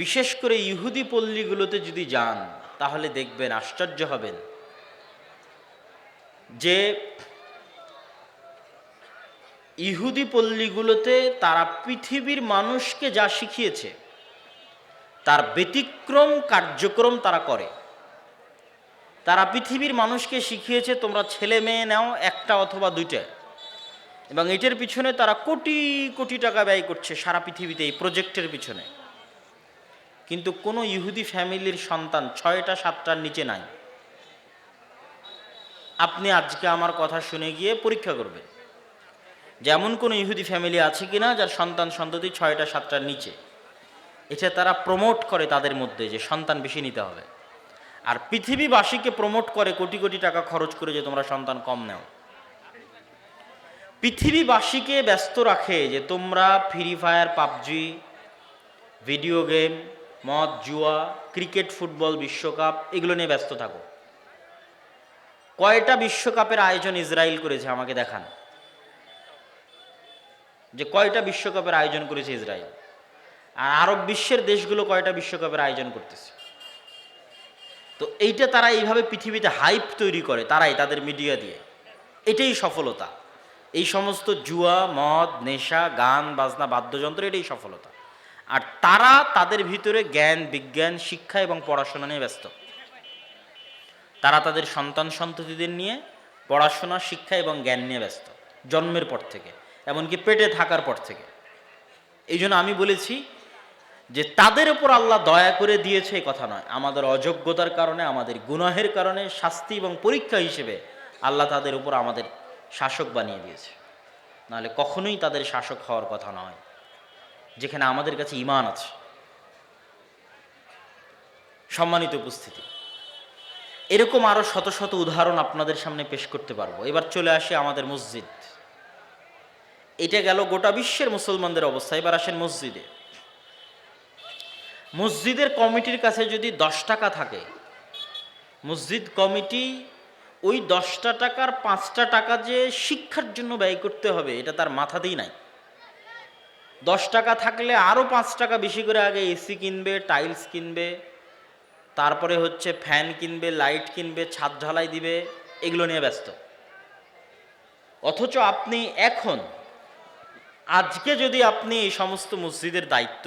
বিশেষ করে ইহুদি পল্লীগুলোতে যদি যান তাহলে দেখবেন, আশ্চর্য হবেন যে ইহুদি পল্লীগুলোতে তারা পৃথিবীর মানুষকে যা শিখিয়েছে তার ব্যতিক্রম কার্যক্রম তারা করে। তারা পৃথিবীর মানুষকে শিখিয়েছে তোমরা ছেলে মেয়ে নাও একটা অথবা দুইটা, এবং এটার পিছনে তারা কোটি কোটি টাকা ব্যয় করছে সারা পৃথিবীতে এই প্রজেক্টের পিছনে। কিন্তু কোনো ইহুদি ফ্যামিলির সন্তান 6টা 7টার নিচে নাই। আপনি আজকে আমার কথা শুনে গিয়ে পরীক্ষা করবেন যেমন কোনো ইহুদি ফ্যামিলি আছে কিনা যার সন্তান সন্ততি 6টা 7টার নিচে। এটা তারা প্রমোট করে তাদের মধ্যে যে সন্তান বেশি নিতে হবে, আর পৃথিবীবাসীকে প্রমোট করে কোটি কোটি টাকা খরচ করে যে তোমরা সন্তান কম নাও। পৃথিবীবাসীকে ব্যস্ত রাখে যে তোমরা free fire, PUBG, video game, মদ, জুয়া, ক্রিকেট, ফুটবল, বিশ্বকাপ এগুলো নিয়ে ব্যস্ত থাকো। কয়টা বিশ্বকাপের আয়োজন ইসরায়েল করেছে আমাকে দেখান, যে কয়টা বিশ্বকাপের আয়োজন করেছে ইসরায়েল। আর আরব বিশ্বের দেশগুলো কয়টা বিশ্বকাপের আয়োজন করতেছে। তো এইটা তারা এইভাবে পৃথিবীতে হাইপ তৈরি করে, তারাই তাদের মিডিয়া দিয়ে। এটাই সফলতা। এই সমস্ত জুয়া, মদ, নেশা, গান বাজনা, বাদ্যযন্ত্র, এটাই সফলতা। আর তারা তাদের ভিতরে জ্ঞান, বিজ্ঞান, শিক্ষা এবং পড়াশোনা নিয়ে ব্যস্ত। তারা তাদের সন্তান সন্ততিদের নিয়ে পড়াশোনা, শিক্ষা এবং জ্ঞান নিয়ে ব্যস্ত জন্মের পর থেকে, এমনকি পেটে থাকার পর থেকে। এই জন্য আমি বলেছি যে তাদের উপর আল্লাহ দয়া করে দিয়েছে এই কথা নয়, আমাদের অযোগ্যতার কারণে, আমাদের গুনাহের কারণে শাস্তি এবং পরীক্ষা হিসেবে আল্লাহ তাদের উপর আমাদের শাসক বানিয়ে দিয়েছে। নাহলে কখনোই তাদের শাসক হওয়ার কথা নয়, যেখানে আমাদের কাছে ঈমান আছে। সম্মানিত উপস্থিতি, এরকম আরো শত শত উদাহরণ আপনাদের সামনে পেশ করতে পারবো। এবার চলে আসে আমাদের মসজিদ। এটা গেল গোটা বিশ্বের মুসলমানদের অবস্থা। এবার আসেন মসজিদে। মসজিদের কমিটির কাছে যদি 10 টাকা থাকে, মসজিদ কমিটি ওই 10টা টাকার 5টা টাকা যে শিক্ষার জন্য ব্যয় করতে হবে এটা তার মাথাতেই নাই। 10 টাকা থাকলে আরও 5 টাকা বেশি করে আগে এসি কিনবে, টাইলস কিনবে, তারপরে হচ্ছে ফ্যান কিনবে, লাইট কিনবে, ছাদ ঢালাই দিবে, এগুলো নিয়ে ব্যস্ত। অথচ আপনি এখন আজকে যদি আপনি এই সমস্ত মসজিদের দায়িত্ব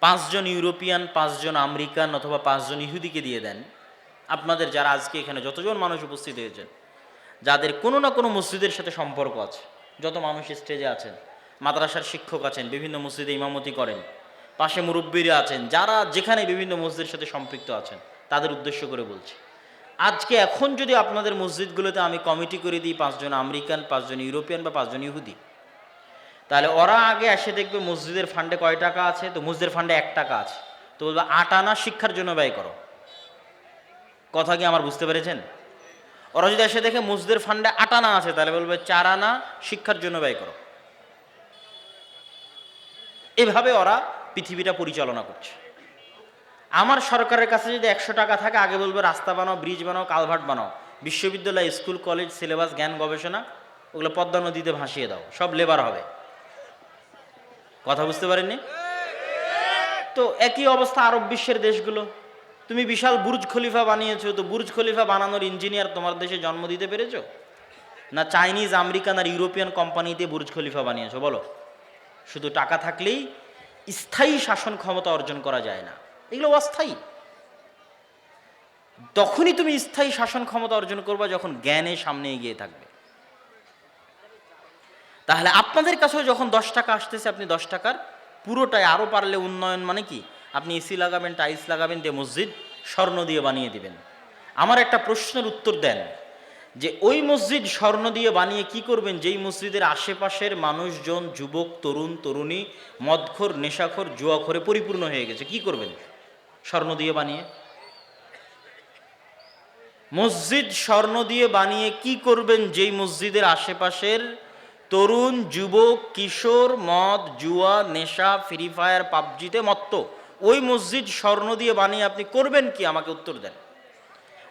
5 জন ইউরোপিয়ান, 5 জন আমেরিকান অথবা 5 জন ইহুদিকে দিয়ে দেন, আপনাদের যারা আজকে এখানে যতজন মানুষ উপস্থিত হয়েছেন, যাদের কোনো না কোনো মসজিদের সাথে সম্পর্ক আছে, যত মানুষ স্টেজে আছেন, মাদ্রাসার শিক্ষক আছেন, বিভিন্ন মসজিদে ইমামতি করেন, পাশে মুরব্বীরা আছেন, যারা যেখানে বিভিন্ন মসজিদের সাথে সম্পৃক্ত আছেন, তাদের উদ্দেশ্য করে বলছি, আজকে এখন যদি আপনাদের মসজিদগুলোতে আমি কমিটি করে দিই 5 জন আমেরিকান, 5 জন ইউরোপিয়ান বা 5 জন ইহুদি, তাহলে ওরা আগে এসে দেখবে মসজিদের ফান্ডে কয় টাকা আছে, তো মসজিদের ফান্ডে 1 টাকা আছে, তো বলবে 8 আনা শিক্ষার জন্য ব্যয় করো। কথা কি আমার বুঝতে পেরেছেন? ওরা যদি এসে দেখে মসজিদের ফান্ডে 8 আনা আছে, তাহলে বলবে 4 আনা শিক্ষার জন্য ব্যয় করো। এভাবে ওরা পৃথিবীটা পরিচালনা করছে। আমার সরকারের কাছে যদি 100 টাকা থাকে, আগে বলবে রাস্তা বানাও, ব্রিজ বানাও, কালভার্ট বানাও, বিশ্ববিদ্যালয়, স্কুল, কলেজ, সিলেবাস, জ্ঞান, গবেষণা ওগুলো পদ্মা নদীতে ভাসিয়ে দাও, সব লেবার হবে। কথা বুঝতে পারেননি? তো একই অবস্থা আরব বিশ্বের দেশগুলো। তুমি বিশাল বুর্জ খলিফা বানিয়েছো, তো বুর্জ খলিফা বানানোর ইঞ্জিনিয়ার তোমার দেশে জন্ম দিতে পেরেছো? না চাইনিজ, আমেরিকান আর ইউরোপিয়ান কোম্পানিতে বুর্জ খলিফা বানিয়েছো? বলো। শুধু টাকা থাকলেই স্থায়ী শাসন ক্ষমতা অর্জন করা যায় না, এগুলো অস্থায়ী। তখনই তুমি স্থায়ী শাসন ক্ষমতা অর্জন করবা যখন জ্ঞানে সামনে এগিয়ে থাকবে। তাহলে আপনাদের কাছেও যখন 10 টাকা আসতেছে, আপনি 10 টাকার পুরোটাই, আরও পারলে উন্নয়ন মানে কি, আপনি এসি লাগাবেন, টাইলস লাগাবেন, দিয়ে মসজিদ স্বর্ণ দিয়ে বানিয়ে দিবেন। আমার একটা প্রশ্নের উত্তর দেন যে ওই মসজিদ স্বর্ণ দিয়ে বানিয়ে কি করবেন যেই মসজিদের আশেপাশের মানুষজন, যুবক, তরুণ, তরুণী মদখোর, নেশাখোর, জুয়াখোরে পরিপূর্ণ হয়ে গেছে, কি করবেন স্বর্ণ দিয়ে বানিয়ে? মসজিদ স্বর্ণ দিয়ে বানিয়ে কি করবেন যেই মসজিদের আশেপাশের তরুণ, যুবক, কিশোর মদ, জুয়া, নেশা, ফ্রি ফায়ার, পাবজিতে মত্ত? ওই মসজিদ স্বর্ণ দিয়ে বানিয়ে আপনি করবেন কি? আমাকে উত্তর দেন।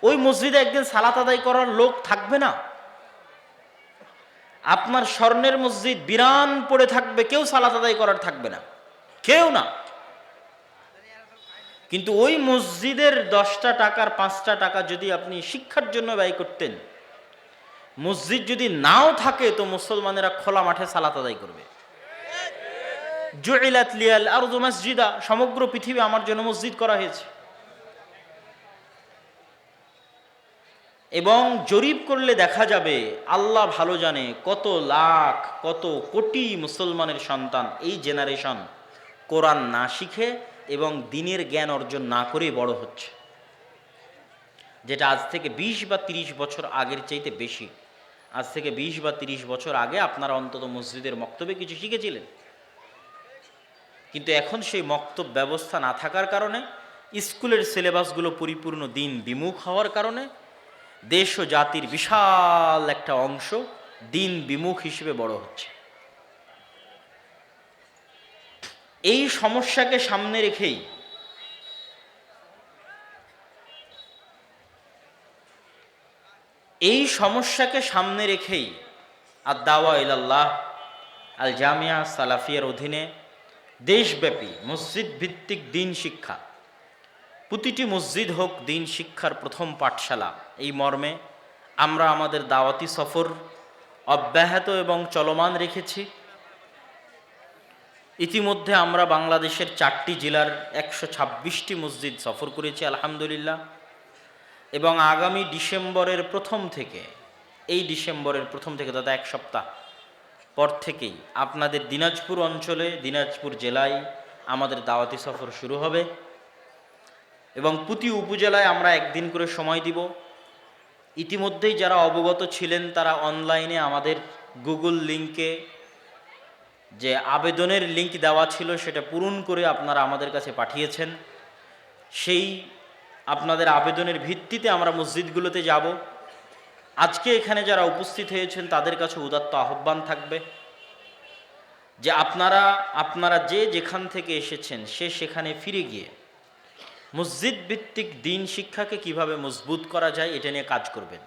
ওই মসজিদে একদিন সালাত আদায় করার লোক থাকবে না। আপনার স্বর্ণের মসজিদ বিরান পড়ে থাকবে, কেউ সালাত আদায় করার থাকবে না, কেউ না। কিন্তু ওই মসজিদের 10টা টাকার 5টা টাকা যদি আপনি শিক্ষার জন্য ব্যয় করতেন, মসজিদ যদি নাও থাকে তো মুসলমানেরা খোলা মাঠে সালাত আদায় করবে। জুইলাত লিয়াল আরদু মাসজিদা, সমগ্র পৃথিবী আমার জন্য মসজিদ করা হয়েছে। এবং জরিপ করলে দেখা যাবে, আল্লাহ ভালো জানে কত লাখ কত কোটি মুসলমানের সন্তান এই জেনারেশন কোরআন না শিখে এবং দ্বীনের জ্ঞান অর্জন না করে বড় হচ্ছে, যেটা আজ থেকে 20 বা 30 বছর আগের চাইতে বেশি। আজ থেকে 20 বা 30 বছর আগে আপনারা অন্তত মসজিদের মক্তবে কিছু শিখেছিলেন, কিন্তু এখন সেই মক্তব ব্যবস্থা না থাকার কারণে, স্কুলের সিলেবাসগুলো পরিপূর্ণ দিন বিমুখ হওয়ার কারণে দেশ ও জাতির বিশাল একটা অংশ দিন বিমুখ হিসেবে বড় হচ্ছে। এই সমস্যাকে সামনে রেখেই আদ-দাওয়া ইলাল্লাহ আল জামিয়া সালাফিয়ার অধীনে দেশব্যাপী মসজিদ ভিত্তিক দিন শিক্ষা, প্রতিটি মসজিদ হোক দিন শিক্ষার প্রথম পাঠশালা, এই মর্মে আমরা আমাদের দাওয়াতি সফর অব্যাহত এবং চলমান রেখেছি। ইতিমধ্যে আমরা বাংলাদেশের 4টি জেলার 126টি মসজিদ সফর করেছি আলহামদুলিল্লাহ। এবং আগামী ডিসেম্বরের প্রথম থেকে, দাদা 1 সপ্তাহ পর থেকেই আপনাদের দিনাজপুর অঞ্চলে, দিনাজপুর জেলায় আমাদের দাওয়াতি সফর শুরু হবে এবং প্রতি উপজেলায় আমরা একদিন করে সময় দিব। ইতিমধ্যেই যারা অবগত ছিলেন তারা অনলাইনে আমাদের গুগল লিঙ্কে যে আবেদনের লিঙ্ক দেওয়া ছিল সেটা পূরণ করে আপনারা আমাদের কাছে পাঠিয়েছেন। সেই আপনাদের আবেদনের ভিত্তিতে আমরা মসজিদগুলোতে যাব। আজকে এখানে যারা উপস্থিত হয়েছেন তাদের কাছে উদাত্ত আহ্বান থাকবে যে আপনারা যে যেখান থেকে এসেছেন সেখানে ফিরে গিয়ে মসজিদ ভিত্তিক দিন শিক্ষাকে কিভাবে মজবুত করা যায় এটা নিয়ে কাজ করবেন।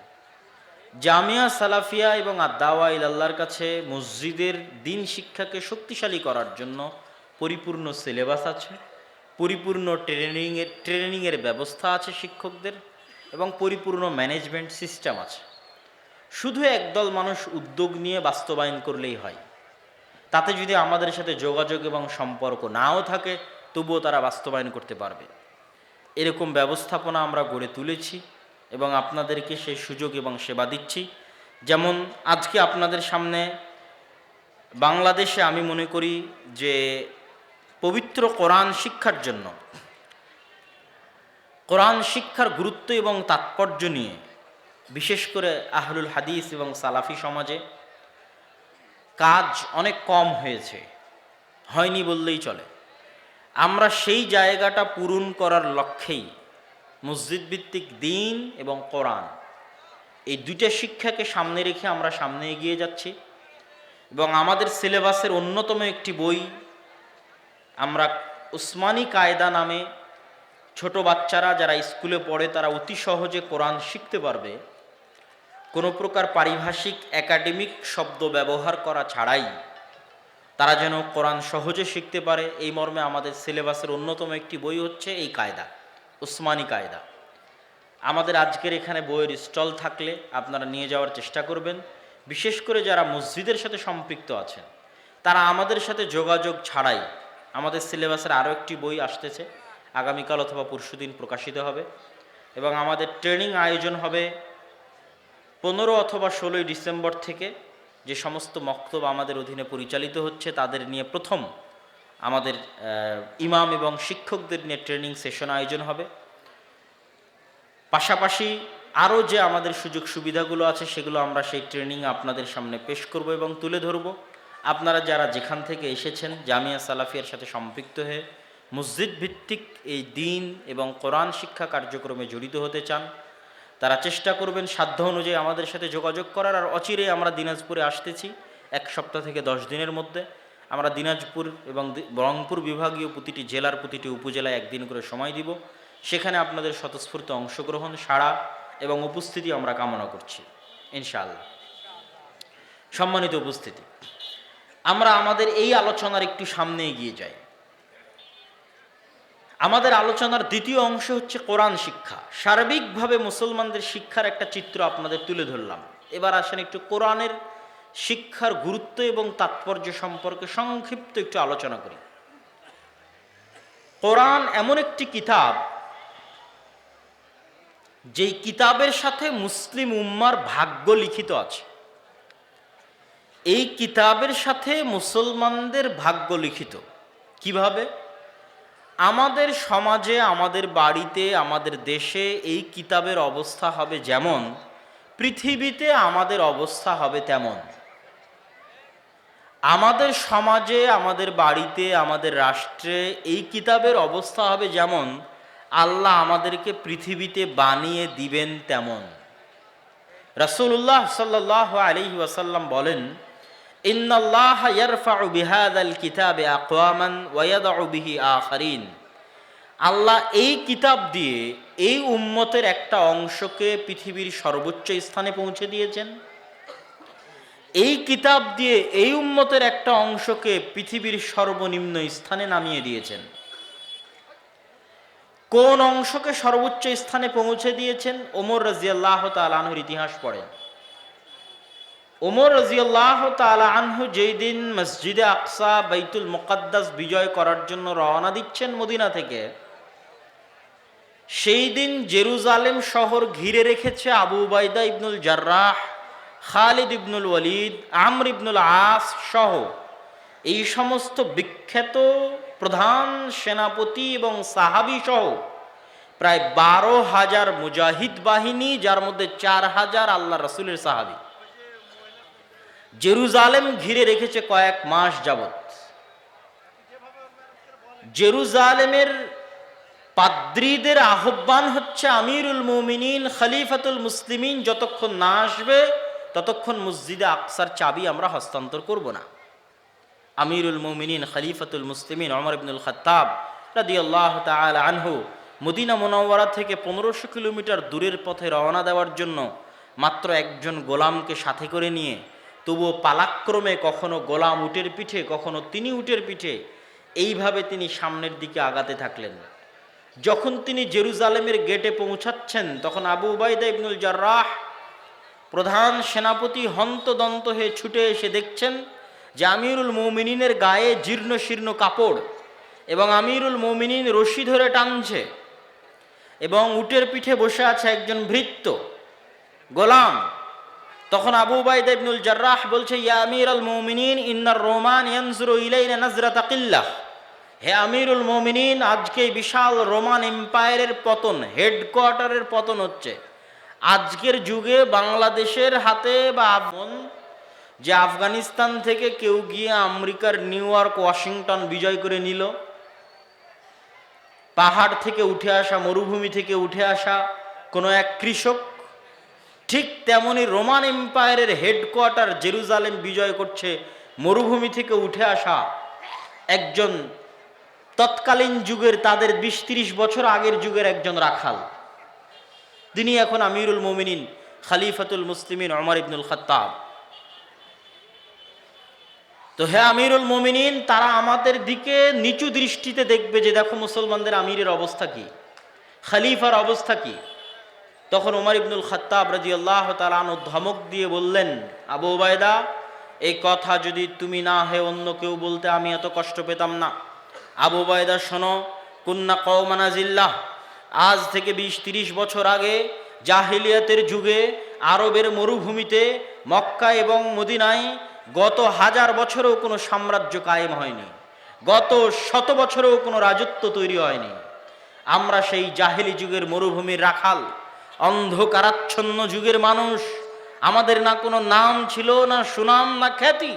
জামিয়া সালাফিয়া এবং আদ-দাওয়া ইলাল্লাহর কাছে মসজিদের দিন শিক্ষাকে শক্তিশালী করার জন্য পরিপূর্ণ সিলেবাস আছে, পরিপূর্ণ ট্রেনিংয়ের ব্যবস্থা আছে শিক্ষকদের, এবং পরিপূর্ণ ম্যানেজমেন্ট সিস্টেম আছে। শুধু একদল মানুষ উদ্যোগ নিয়ে বাস্তবায়ন করলেই হয়। তাতে যদি আমাদের সাথে যোগাযোগ এবং সম্পর্ক নাও থাকে তবুও তারা বাস্তবায়ন করতে পারবে। এরকম ব্যবস্থাপনা আমরা গড়ে তুলেছি এবং আপনাদেরকে সেই সুযোগ এবং সেবা দিচ্ছি। যেমন আজকে আপনাদের সামনে বাংলাদেশে আমি মনে করি যে পবিত্র কোরআন শিক্ষার জন্য, কোরআন শিক্ষার গুরুত্ব এবং তাৎপর্য নিয়ে বিশেষ করে আহলুল হাদিস এবং সালাফি সমাজে কাজ অনেক কম হয়নি বললেই চলে। আমরা সেই জায়গাটা পূরণ করার লক্ষ্যেই মসজিদ ভিত্তিক দিন এবং কোরআন, এই দুইটা শিক্ষাকে সামনে রেখে আমরা সামনে এগিয়ে যাচ্ছি। এবং আমাদের সিলেবাসের অন্যতম একটি বই আমরা উসমানী কায়দা নামে, ছোট বাচ্চারা যারা স্কুলে পড়ে তারা অতি সহজে কোরআন শিখতে পারবে, কোনো প্রকার পারিভাষিক একাডেমিক শব্দ ব্যবহার করা ছাড়াই তারা যেন কোরআন সহজে শিখতে পারে, এই মর্মে আমাদের সিলেবাসের অন্যতম একটি বই হচ্ছে এই কায়দা, উসমানী কায়দা। আমাদের আজকের এখানে বইয়ের স্টল থাকলে আপনারা নিয়ে যাওয়ার চেষ্টা করবেন। বিশেষ করে যারা মসজিদের সাথে সম্পৃক্ত আছেন তারা আমাদের সাথে যোগাযোগ ছাড়াই, আমাদের সিলেবাসের আরও একটি বই আসতেছে, আগামীকাল অথবা পরশুদিন প্রকাশিত হবে, এবং আমাদের ট্রেনিং আয়োজন হবে 15 অথবা 16 ডিসেম্বর থেকে। যে সমস্ত মক্তব আমাদের অধীনে পরিচালিত হচ্ছে তাদের নিয়ে প্রথম আমাদের ইমাম এবং শিক্ষকদের নিয়ে ট্রেনিং সেশন আয়োজন হবে। পাশাপাশি আরও যে আমাদের সুযোগ সুবিধাগুলো আছে সেগুলো আমরা সেই ট্রেনিং আপনাদের সামনে পেশ করব এবং তুলে ধরব। আপনারা যারা যেখান থেকে এসেছেন জামিয়া সালাফিয়ার সাথে সম্পৃক্ত হয়ে মসজিদ ভিত্তিক এই দিন এবং কোরআন শিক্ষা কার্যক্রমে জড়িত হতে চান, তারা চেষ্টা করবেন সাধ্য অনুযায়ী আমাদের সাথে যোগাযোগ করার। আর অচিরে আমরা দিনাজপুরে আসতেছি, 1 সপ্তাহ থেকে 10 দিনের মধ্যে আমরা দিনাজপুর এবং রংপুর বিভাগীয় প্রতিটি জেলার প্রতিটি উপজেলায় একদিন করে সময় দিব। সেখানে আপনাদের স্বতঃস্ফূর্ত অংশগ্রহণ, সাড়া এবং উপস্থিতি আমরা কামনা করছি ইনশাআল্লাহ। সম্মানিত উপস্থিতি, আমরা আমাদের এই আলোচনার একটু সামনে এগিয়ে যাই। আমাদের আলোচনার দ্বিতীয় অংশ হচ্ছে কোরআন শিক্ষা। সার্বিকভাবে মুসলমানদের শিক্ষার একটা চিত্র আপনাদের তুলে ধরলাম। এবার আসেন একটু কোরআনের শিক্ষার গুরুত্ব এবং তাৎপর্য সম্পর্কে সংক্ষিপ্ত একটু আলোচনা করি। কোরআন এমন একটি কিতাব, যেই কিতাবের সাথে মুসলিম উম্মার ভাগ্য লিখিত আছে। এই কিতাবের সাথে মুসলমানদের ভাগ্য লিখিত কিভাবে? আমাদের সমাজে, আমাদের বাড়িতে, আমাদের দেশে এই কিতাবের অবস্থা হবে যেমন, পৃথিবীতে আমাদের অবস্থা হবে তেমন। আমাদের সমাজে, আমাদের বাড়িতে, আমাদের রাষ্ট্রে এই কিতাবের অবস্থা হবে যেমন, আল্লাহ আমাদেরকে পৃথিবীতে বানিয়ে দিবেন তেমন। রাসূলুল্লাহ সাল্লাল্লাহু আলাইহি ওয়াসাল্লাম বলেন, ইন্নাল্লাহা ইয়ারফাউ বিহাযাল কিতাবি আকওয়ামান ওয়া ইয়াদউ বিহি আখারিন। আল্লাহ এই কিতাব দিয়ে এই উম্মতের একটা অংশকে পৃথিবীর সর্বোচ্চ স্থানে পৌঁছে দিয়েছেন, এই কিতাব দিয়ে এই উম্মতের একটা অংশকে পৃথিবীর সর্বনিম্ন স্থানে নামিয়ে দিয়েছেন। কোন অংশকে সর্বোচ্চ স্থানে পৌঁছে দিয়েছেন? ওমর রাদিয়াল্লাহু তাআলা আনহুর ইতিহাস পড়েন। ওমর রাদিয়াল্লাহু তাআলা আনহু যেই দিন মসজিদে আকসা, বাইতুল মুকাদ্দাস বিজয় করার জন্য রওনা দিচ্ছেন মদিনা থেকে, সেই দিন জেরুজালেম শহর ঘিরে রেখেছে আবু উবাইদা ইবনুল জাররাহ, খালিদ ইবনুল ওয়ালিদ, আমর ইবনুল আস সহ এই সমস্ত বিখ্যাত প্রধান সেনাপতি এবং সাহাবী সহ প্রায় 12,000 মুজাহিদ বাহিনী, যার মধ্যে 4,000 আল্লাহ রাসূলের সাহাবী জেরুজালেম ঘিরে রেখেছে কয়েক মাস যাবত। জেরুজালেমের পাদ্রীদের আহ্বান হচ্ছে, আমিরুল মুমিনিন খলিফাতুল মুসলিমিন যতক্ষণ না আসবে ততক্ষণ মসজিদে আকসার চাবি আমরা হস্তান্তর করব না। আমিরুল মুমিনিন খলিফাতুল মুসলিমিন ওমর ইবনুল খাত্তাব রাদিয়াল্লাহু তাআলা আনহু মদিনা মুনাওয়ারা থেকে 1500 কিলোমিটার দূরের পথে রওনা দেওয়ার জন্য মাত্র একজন গোলামকে সাথে করে নিয়ে, তবুও পালাক্রমে কখনো গোলাম উটের পিঠে, কখনো তিনি উটের পিঠে, এইভাবে তিনি সামনের দিকে আগাতে থাকলেন। যখন তিনি জেরুজালেমের গেটে পৌঁছাচ্ছেন, তখন আবু উবাইদা ইবনুল জাররাহ প্রধান সেনাপতি হন্তদন্ত হয়ে ছুটে এসে দেখছেন যে আমিরুল মুমিনিনের গায়ে জীর্ণ শীর্ণ কাপড়, এবং আমিরুল মুমিনিন রশি ধরে টানছে, এবং উটের পিঠে বসে আছে একজন ভৃত্য গোলাম। তখন আবু উবাইদা ইবনুল জাররাহ বলছে, ইয়া আমিরুল মুমিনিন ইন্নার রোমান ইয়ানজুরু ইলাইনা নাজরাতা কিল্লাহ। হে আমিরুল মুমিনিন, আজকে বিশাল রোমান এম্পায়ারের পতন, হেডকোয়ার্টারের পতন হচ্ছে। আজকের যুগে বাংলাদেশের হাতে বা যে আফগানিস্তান থেকে কেউ গিয়ে আমেরিকার নিউ ইয়র্ক, ওয়াশিংটন বিজয় করে নিল, পাহাড় থেকে উঠে আসা, মরুভূমি থেকে উঠে আসা কোনো এক কৃষক, ঠিক তেমনি রোমান এম্পায়ারের হেডকোয়ার্টার জেরুজালেম বিজয় করছে মরুভূমি থেকে উঠে আসা একজন তৎকালীন যুগের, তাদের 20-30 বছর আগের যুগের একজন রাখাল। তিনি এখন আমিরুল মুমিনিন খলিফাতুল মুসলিমিন ওমর ইবনুল খাত্তাব। তো হে আমিরুল মুমিনিন, তারা আমাদের দিকে নিচু দৃষ্টিতে দেখবে যে দেখো মুসলমানদের আমিরের অবস্থা কি, খলিফার অবস্থা কি। তখন ওমর ইবনুল খাত্তাব রাদিয়াল্লাহু তাআলা আনহু ধমক দিয়ে বললেন, আবু উবাইদা, এই কথা যদি তুমি না হে অন্য কেউ বলতে আমি এত কষ্ট পেতাম না। আবু উবাইদা শোনো, কুন্না কওমান আযিল্লাহ, আজ থেকে 20-30 বছর আগে জাহিলিয়াতের যুগে আরবের মরুভূমিতে মক্কা এবং মদিনায় গত 1000 বছরেও কোনো সাম্রাজ্য কায়েম হয়নি, গত 100 বছরেও কোনো রাজত্ব তৈরি হয়নি। আমরা সেই জাহেলি যুগের মরুভূমির রাখাল, অন্ধকারাচ্ছন্ন যুগের মানুষ। আমাদের না কোনো নাম ছিল, না সুনাম, না খ্যাতি,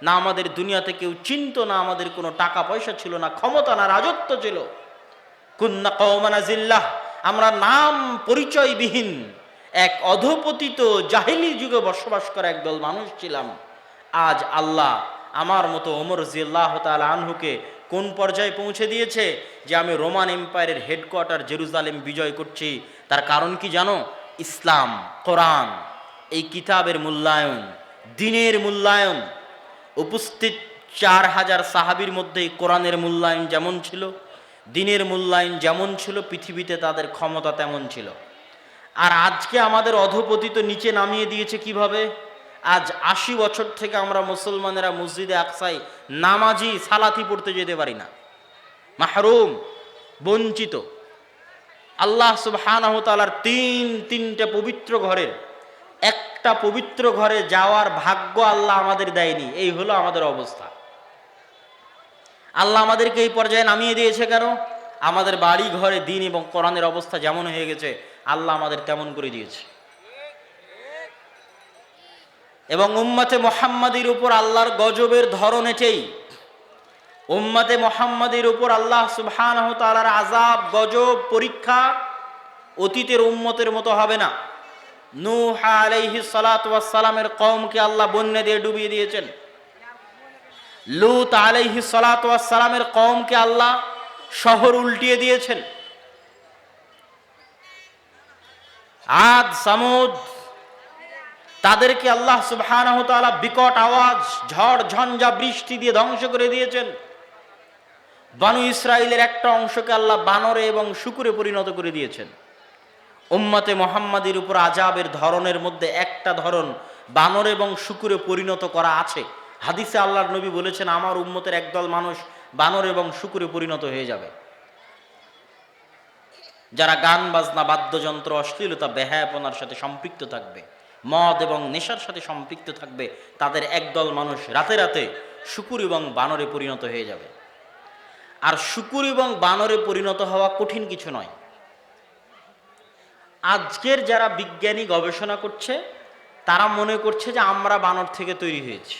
না আমাদের দুনিয়াতে কেউ চিনত, না আমাদের কোনো টাকা পয়সা ছিল, না ক্ষমতা, না রাজত্ব ছিল। কুন্না কওমান আযিল্লাহ, আমরা নাম পরিচয়বিহীন এক অধপতিত জাহিলি যুগে বসবাস করা একদল মানুষ ছিলাম। আজ আল্লাহ আমার মতো ওমর রাদিয়াল্লাহু তাআলা আনহুকে কোন পর্যায়ে পৌঁছে দিয়েছে যে আমি রোমান এম্পায়ারের হেডকোয়ার্টার জেরুজালেম বিজয় করছি। তার কারণ কি জানো? ইসলাম, কোরআন, এই কিতাবের মূল্যায়ন, দ্বীনের মূল্যায়ন। উপস্থিত 4000 সাহাবীর মধ্যে কোরআনের মূল্যায়ন যেমন ছিল, দিনের মূল্যায়ন যেমন ছিল, পৃথিবীতে তাদের ক্ষমতা তেমন ছিল। আর আজকে আমাদের অধপতিত নিচে নামিয়ে দিয়েছে কিভাবে? আজ ৮০ বছর থেকে আমরা মুসলমানেরা মসজিদে আকসায় নামাজি সালাতি পড়তে যেতে পারি না, মাহরুম, বঞ্চিত। আল্লাহ সুবহানাহু ওয়া তাআলার তিনটা পবিত্র ঘরের একটা পবিত্র ঘরে যাওয়ার ভাগ্য আল্লাহ আমাদের দেয়নি। এই হলো আমাদের অবস্থা। আল্লাহ আমাদেরকে এই পর্যায়ে নামিয়ে দিয়েছে কেন? আমাদের বাড়ি ঘরে দিন এবং কোরআনের অবস্থা যেমন হয়ে গেছে, আল্লাহ আমাদের তেমন করে দিয়েছে। এবং উম্মতে মুহাম্মাদির উপর আল্লাহর গজবের ধরন এটাই। উম্মতে মুহাম্মাদির উপর আল্লাহ সুবহানাহু ওয়া তাআলার আযাব, গজব, পরীক্ষা অতীতের উম্মতের মতো হবে না। নূহ আলাইহিস সালাতু ওয়াস সালামের কওমকে আল্লাহ বন্যা দিয়ে ডুবিয়ে দিয়েছেন। লূত আলাইহিস সালাতু ওয়াস সালামের কওমকে আল্লাহ শহর উল্টিয়ে দিয়েছেন। আদ, সামুদ, তাদেরকে আল্লাহ সুবহানাহু ওয়া তাআলা বিকট আওয়াজ, ঝড় ঝঞ্ঝা, বৃষ্টি দিয়ে ধ্বংস করে দিয়েছেন। বনু ইসরাইলের একটা অংশকে আল্লাহ বানরে এবং শূকরে পরিণত করে দিয়েছেন। উম্মতে মুহাম্মাদির উপর আযাবের ধরনের মধ্যে একটা ধরন বানর এবং শূকরে পরিণত করা আছে। হাদিসে আল্লাহর নবী বলেছেন, আমার উম্মতের একদল মানুষ বানর এবং শূকরে পরিণত হয়ে যাবে। যারা গান বাজনা, বাদ্যযন্ত্র, অশ্লীলতা, বেহায়াপনার সাথে সম্পৃক্ত থাকবে, মদ এবং নেশার সাথে সম্পৃক্ত থাকবে, তাদের একদল মানুষ রাতে রাতে শূকর এবং বানরে পরিণত হয়ে যাবে। আর শূকর এবং বানরে পরিণত হওয়া কঠিন কিছু নয়। আজকের যারা বিজ্ঞানী গবেষণা করছে, তারা মনে করছে যে আমরা বানর থেকে তৈরি হয়েছি,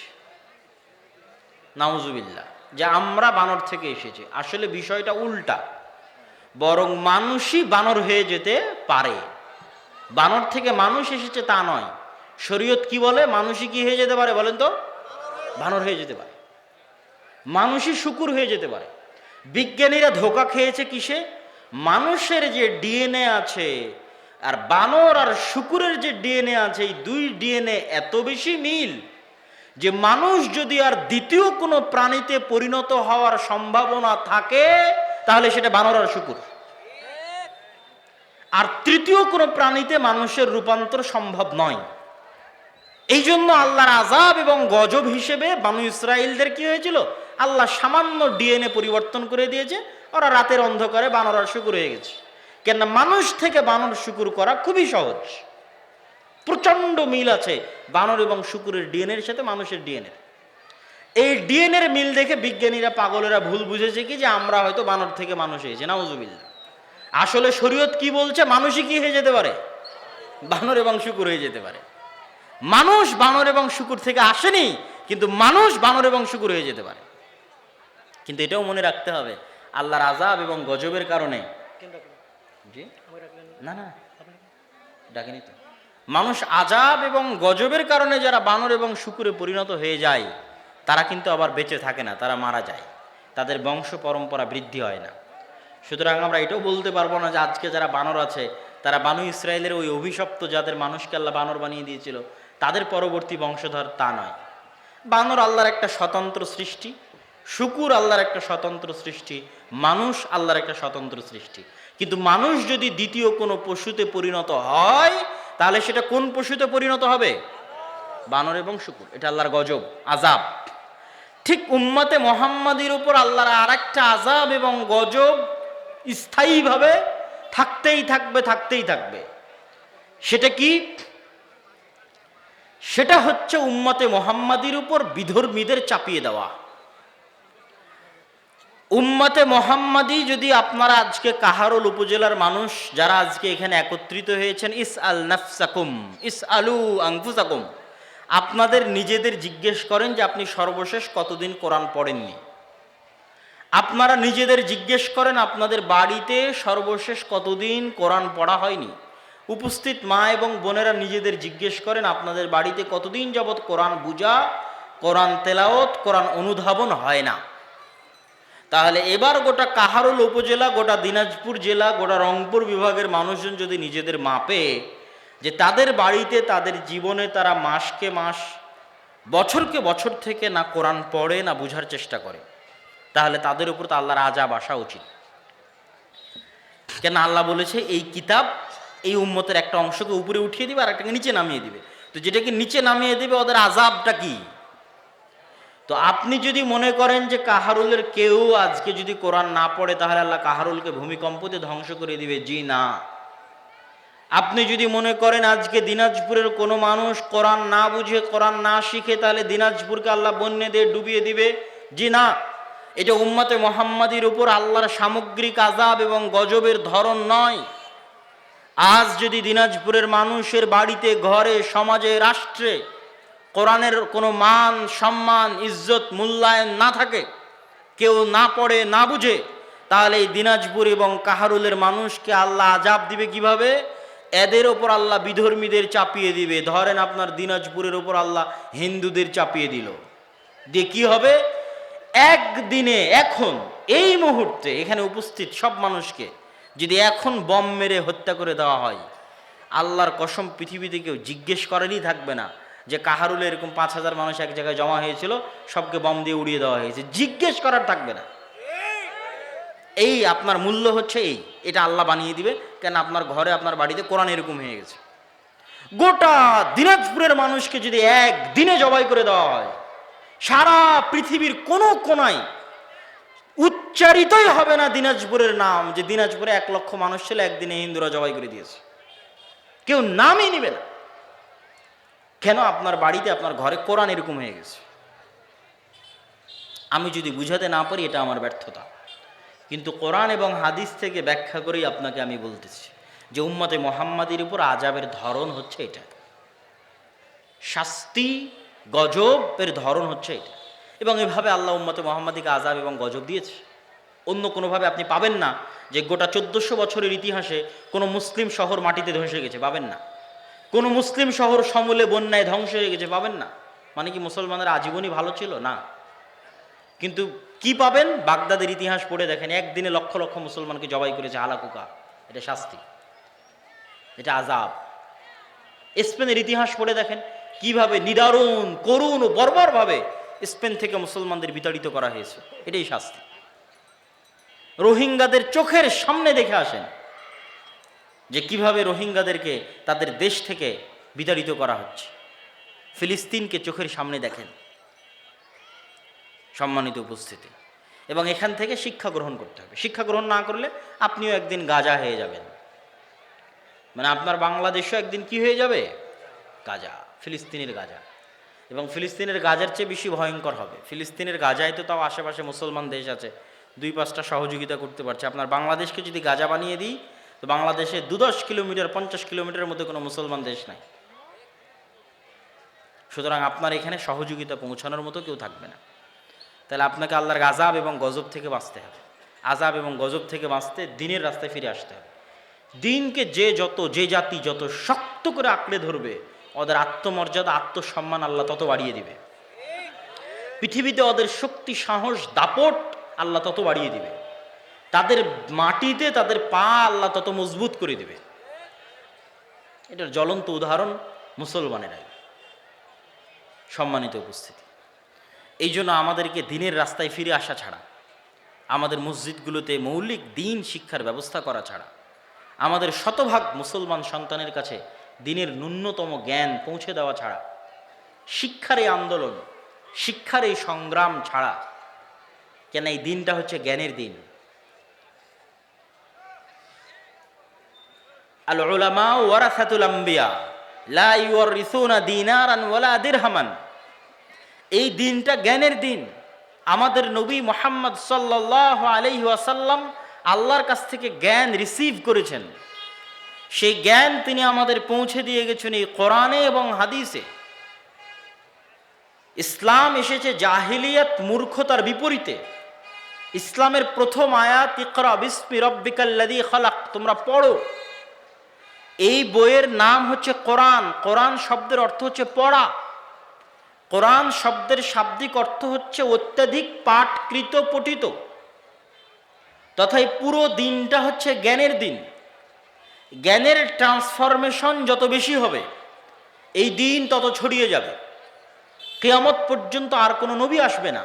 নাউজুবিল্লাহ, যে আমরা বানর থেকে এসেছি। আসলে বিষয়টা উল্টা, বরং মানুষই বানর হয়ে যেতে পারে। বানর থেকে মানুষ এসেছে তা নয়। শরীয়ত কি বলে? মানুষই কি হয়ে যেতে পারে বলেন তো? বানর হয়ে যেতে পারে, মানুষই শূকর হয়ে যেতে পারে। বিজ্ঞানীরা ধোঁকা খেয়েছে কিসে? মানুষের যে ডিএনএ আছে আর বানর আর শূকরের যে ডিএনএ আছে, এই দুই ডিএনএ এত বেশি মিল যে মানুষ যদি আর দ্বিতীয় কোনো প্রাণীতে পরিণত হওয়ার সম্ভাবনা থাকে, তাহলে সেটা বানর আর শূকর। আর তৃতীয় কোনো প্রাণীতে মানুষের রূপান্তর সম্ভব নয়। এই জন্য আল্লাহর আযাব এবং গজব হিসেবে বনু ইসরাইলদের কি হয়েছিল? আল্লাহ সামান্য ডিএনএ পরিবর্তন করে দিয়েছে, ওরা রাতের অন্ধকারে বানর আর শূকর হয়ে গেছে। কেন? মানুষ থেকে বানর শূকর করা খুবই সহজ। প্রচন্ড মিল আছে বানর এবং শূকরের ডিএনএর সাথে মানুষের ডিএনএ। এই ডিএনএর মিল দেখে বিজ্ঞানীরা, পাগলেরা ভুল বুঝেছে কি যে আমরা হয়তো বানর থেকে মানুষ হয়েছে, নাউজুবিল্লাহ। আসলে শরীয়ত কি বলছে? মানুষই কি হয়ে যেতে পারে? বানর এবং শূকর হয়ে যেতে পারে। মানুষ বানর এবং শূকর থেকে আসেনি, কিন্তু মানুষ বানর এবং শূকর হয়ে যেতে পারে। কিন্তু এটাও মনে রাখতে হবে, আল্লাহর আযাব এবং গজবের কারণে, জি না না ডাকেনি তো, মানুষ আযাব এবং গজবের কারণে যারা বানর এবং শূকরে পরিণত হয়ে যায়, তারা কিন্তু আবার বেঁচে থাকে না, তারা মারা যায়, তাদের বংশ পরম্পরা বৃদ্ধি হয় না। সুতরাং আমরা এটাও বলতে পারবো না যে আজকে যারা বানর আছে তারা বানু ইসরায়েলের ওই অভিশপ্ত যাদের মানুষকে আল্লাহ বানর বানিয়ে দিয়েছিল তাদের পরবর্তী বংশধর, তা নয়। বানর আল্লাহর একটা স্বতন্ত্র সৃষ্টি, শূকর আল্লাহর একটা স্বতন্ত্র সৃষ্টি, মানুষ আল্লাহর একটা স্বতন্ত্র সৃষ্টি। কিন্তু মানুষ যদি দ্বিতীয় কোনো পশুতে পরিণত হয়, তাহলে সেটা কোন পশুতে পরিণত হবে? বানর এবং শূকর। এটা আল্লাহর গজব, আযাব। ঠিক উম্মতে মুহাম্মাদির উপর আল্লাহর আর একটা আযাব এবং গজব স্থায়ীভাবে থাকতেই থাকবে, থাকতেই থাকবে। সেটা কি? সেটা হচ্ছে উম্মতে মুহাম্মাদির উপর বিধর্মীদের চাপিয়ে দেওয়া। উম্মতে মুহাম্মাদি যদি আপনারা আজকে কাহারোল উপজেলার মানুষ যারা আজকে এখানে একত্রিত হয়েছেন, ইসআল নাফসাকুম ইসআলু আনফুসাকুম, আপনাদের নিজেদের জিজ্ঞেস করেন যে আপনি সর্বশেষ কতদিন কোরআন পড়েননি। আপনারা নিজেদের জিজ্ঞেস করেন আপনাদের বাড়িতে সর্বশেষ কতদিন কোরআন পড়া হয়নি। উপস্থিত মা এবং বোনেরা নিজেদের জিজ্ঞেস করেন আপনাদের বাড়িতে কতদিন যাবৎ কোরআন বুঝা, কোরআন তেলাওয়াত, কোরআন অনুধাবন হয় না। তাহলে এবার গোটা কাহারোল উপজেলা, গোটা দিনাজপুর জেলা, গোটা রংপুর বিভাগের মানুষজন যদি নিজেদের মাপে যে তাদের বাড়িতে তাদের জীবনে তারা মাসকে মাস, বছরকে বছর থেকে না কোরআন পড়ে না বুঝার চেষ্টা করে, তাহলে তাদের উপর তো আল্লাহর আযাব আসা উচিত। কেন আল্লাহ বলেছে এই কিতাব এই উম্মতের একটা অংশকে উপরে উঠিয়ে দিবে আর একটাকে নিচে নামিয়ে দিবে। তো যেটাকে নিচে নামিয়ে দিবে ওদের আযাবটা কি? তো আপনি যদি মনে করেন যে কাহারুলের কেউ আজকে যদি কোরআন না পড়ে তাহলে আল্লাহ কাহারুলকে ভূমিকম্পতে ধ্বংস করে দিবে, জি না। আপনি যদি মনে করেন আজকে দিনাজপুরের কোনো মানুষ কোরআন না বুঝে কোরআন না শিখে তাহলে দিনাজপুরকে আল্লাহ বন্যা দিয়ে ডুবিয়ে দিবে, জি না। এটা উম্মতে মুহাম্মাদির উপর আল্লাহর সামগ্রিক আযাব এবং গজবের ধরন নয়। আজ যদি দিনাজপুরের মানুষের বাড়িতে, ঘরে, সমাজে, রাষ্ট্রে কোরআনের কোনো মান, সম্মান, ইজ্জত, মূল্যায়ন না থাকে, কেউ না পড়ে না বুঝে, তাহলে এই দিনাজপুর এবং কাহারুলের মানুষকে আল্লাহ আযাব দিবে কিভাবে? এদের ওপর আল্লাহ বিধর্মীদের চাপিয়ে দিবে। ধরেন আপনার দিনাজপুরের ওপর আল্লাহ হিন্দুদের চাপিয়ে দিল, দিয়ে কি হবে? একদিনে, এখন এই মুহূর্তে এখানে উপস্থিত সব মানুষকে যদি এখন বম মেরে হত্যা করে দেওয়া হয়, আল্লাহর কসম পৃথিবীতে কেউ জিজ্ঞেস করেনই থাকবে না যে কাহারুলে এরকম 5,000 মানুষ এক জায়গায় জমা হয়েছিল, সবকে বম দিয়ে উড়িয়ে দেওয়া হয়েছে, জিজ্ঞেস করার থাকবে না। এই আপনার মূল্য হচ্ছে এই, এটা আল্লাহ বানিয়ে দিবে। কেন? আপনার ঘরে, আপনার বাড়িতে কোরআন এরকম হয়ে গেছে। গোটা দিনাজপুরের মানুষকে যদি একদিনে জবাই করে দেওয়া হয়, সারা পৃথিবীর কোনো কোনায় উচ্চারিতই হবে না দিনাজপুরের নাম, যে দিনাজপুরে 1 লক্ষ মানুষ ছিল, একদিনে হিন্দুরা জবাই করে দিয়েছে, কেউ নামই নিবে না। কেন? আপনার বাড়িতে, আপনার ঘরে কোরআন এরকম হয়ে গেছে। আমি যদি বুঝাতে না পারি এটা আমার ব্যর্থতা, কিন্তু কোরআন এবং হাদিস থেকে ব্যাখ্যা করেই আপনাকে আমি বলতেছি যে উম্মতে মুহাম্মাদির উপর আযাবের ধরন হচ্ছে এটা, শাস্তি গজবের ধরন হচ্ছে এটা। এবং এভাবে আল্লাহ উম্মতে মুহাম্মাদিকে আযাব এবং গজব দিয়েছে। অন্য কোনোভাবে আপনি পাবেন না যে গোটা 1400 বছরের ইতিহাসে কোনো মুসলিম শহর মাটিতে ধসে গেছে, পাবেন না। কোনো মুসলিম শহর সমূলে বন্যায় ধ্বংস হয়ে গেছে, পাবেন না। মানে কি মুসলমানরা আজীবনই ভালো ছিল? না। কিন্তু কি পাবেন? বাগদাদের ইতিহাস পড়ে দেখেন, একদিনে লক্ষ লক্ষ মুসলমানকে জবাই করেছে হালাকুকা, এটা শাস্তি, এটা আযাব। স্পেনের ইতিহাস পড়ে দেখেন কিভাবে নিদারুণ, করুণ ও বর্বরভাবে স্পেন থেকে মুসলমানদের বিতাড়িত করা হয়েছে, এটাই শাস্তি। রোহিঙ্গাদের চোখের সামনে দেখে আসেন যে কিভাবে রোহিঙ্গাদেরকে তাদের দেশ থেকে বিতাড়িত করা হচ্ছে। ফিলিস্তিনকে চোখের সামনে দেখেন, সম্মানিত উপস্থিতি। এবং এখান থেকে শিক্ষা গ্রহণ করতে হবে। শিক্ষা গ্রহণ না করলে আপনিও একদিন গাজা হয়ে যাবেন, মানে আপনার বাংলাদেশও একদিন কি হয়ে যাবে? গাজা, ফিলিস্তিনের গাজা। এবং ফিলিস্তিনের গাজার চেয়ে বেশি ভয়ঙ্কর হবে। ফিলিস্তিনের গাজায় তো তাও আশেপাশে মুসলমান দেশ আছে, 2-5টা সহযোগিতা করতে পারছে। আপনার বাংলাদেশকে যদি গাজা বানিয়ে দিই, তো বাংলাদেশে 2-10 কিলোমিটার, 50 কিলোমিটারের মধ্যে কোনো মুসলমান দেশ নাই। সুতরাং আপনার এখানে সহযোগিতা পৌঁছানোর মতো কেউ থাকবে না। তাহলে আপনাকে আল্লাহর আযাব এবং গজব থেকে বাঁচতে হবে। আযাব এবং গজব থেকে বাঁচতে দিনের রাস্তায় ফিরে আসতে হবে। দিনকে যে জাতি যত শক্ত করে আঁকড়ে ধরবে, ওদের আত্মমর্যাদা, আত্মসম্মান আল্লাহ তত বাড়িয়ে দিবে। পৃথিবীতে ওদের শক্তি, সাহস, দাপট আল্লাহ তত বাড়িয়ে দিবে। তাদের মাটিতে তাদের পা আল্লাহ তত মজবুত করে দিবে। এটার জ্বলন্ত উদাহরণ মুসলমানেরাই। সম্মানিত উপস্থিতি, এই জন্য আমাদেরকে দিনের রাস্তায় ফিরে আসা ছাড়া, আমাদের মসজিদগুলোতে মৌলিক দিন শিক্ষার ব্যবস্থা করা ছাড়া, আমাদের শতভাগ মুসলমান সন্তানের কাছে দিনের ন্যূনতম জ্ঞান পৌঁছে দেওয়া ছাড়া, শিক্ষার এই আন্দোলন, শিক্ষার এই সংগ্রাম ছাড়া, কেন এই দিনটা হচ্ছে জ্ঞানের দিন। আল উলামা ওয়ারাসাতুল আম্বিয়া লা ইউরিসুনা দিনারান ওয়ালা দিরহামান। এই দিনটা জ্ঞানের দিন। আমাদের নবী মুহাম্মদ সাল্লাল্লাহু আলাইহি ওয়াসাল্লাম আল্লাহর কাছ থেকে জ্ঞান রিসিভ করেছেন। সেই জ্ঞান তিনি আমাদের পৌঁছে দিয়ে গেছেন এই কোরআনে এবং হাদিসে। ইসলাম এসেছে জাহিলিয়াত, মূর্খতার বিপরীতে। ইসলামের প্রথম আয়াত ইকরা বিসমি রাব্বিকাল্লাযী খালাক, তোমরা পড়ো। এই বইয়ের নাম হচ্ছে কোরআন। কোরআন শব্দের অর্থ হচ্ছে পড়া। কোরআন শব্দের শাব্দিক অর্থ হচ্ছে অত্যাধিক পাঠকৃত, পঠিত। তথা এই পুরো দিনটা হচ্ছে জ্ঞানের দিন। জ্ঞানের ট্রান্সফরমেশন যত বেশি হবে, এই দিন তত ছড়িয়ে যাবে। কিয়ামত পর্যন্ত আর কোনো নবী আসবে না,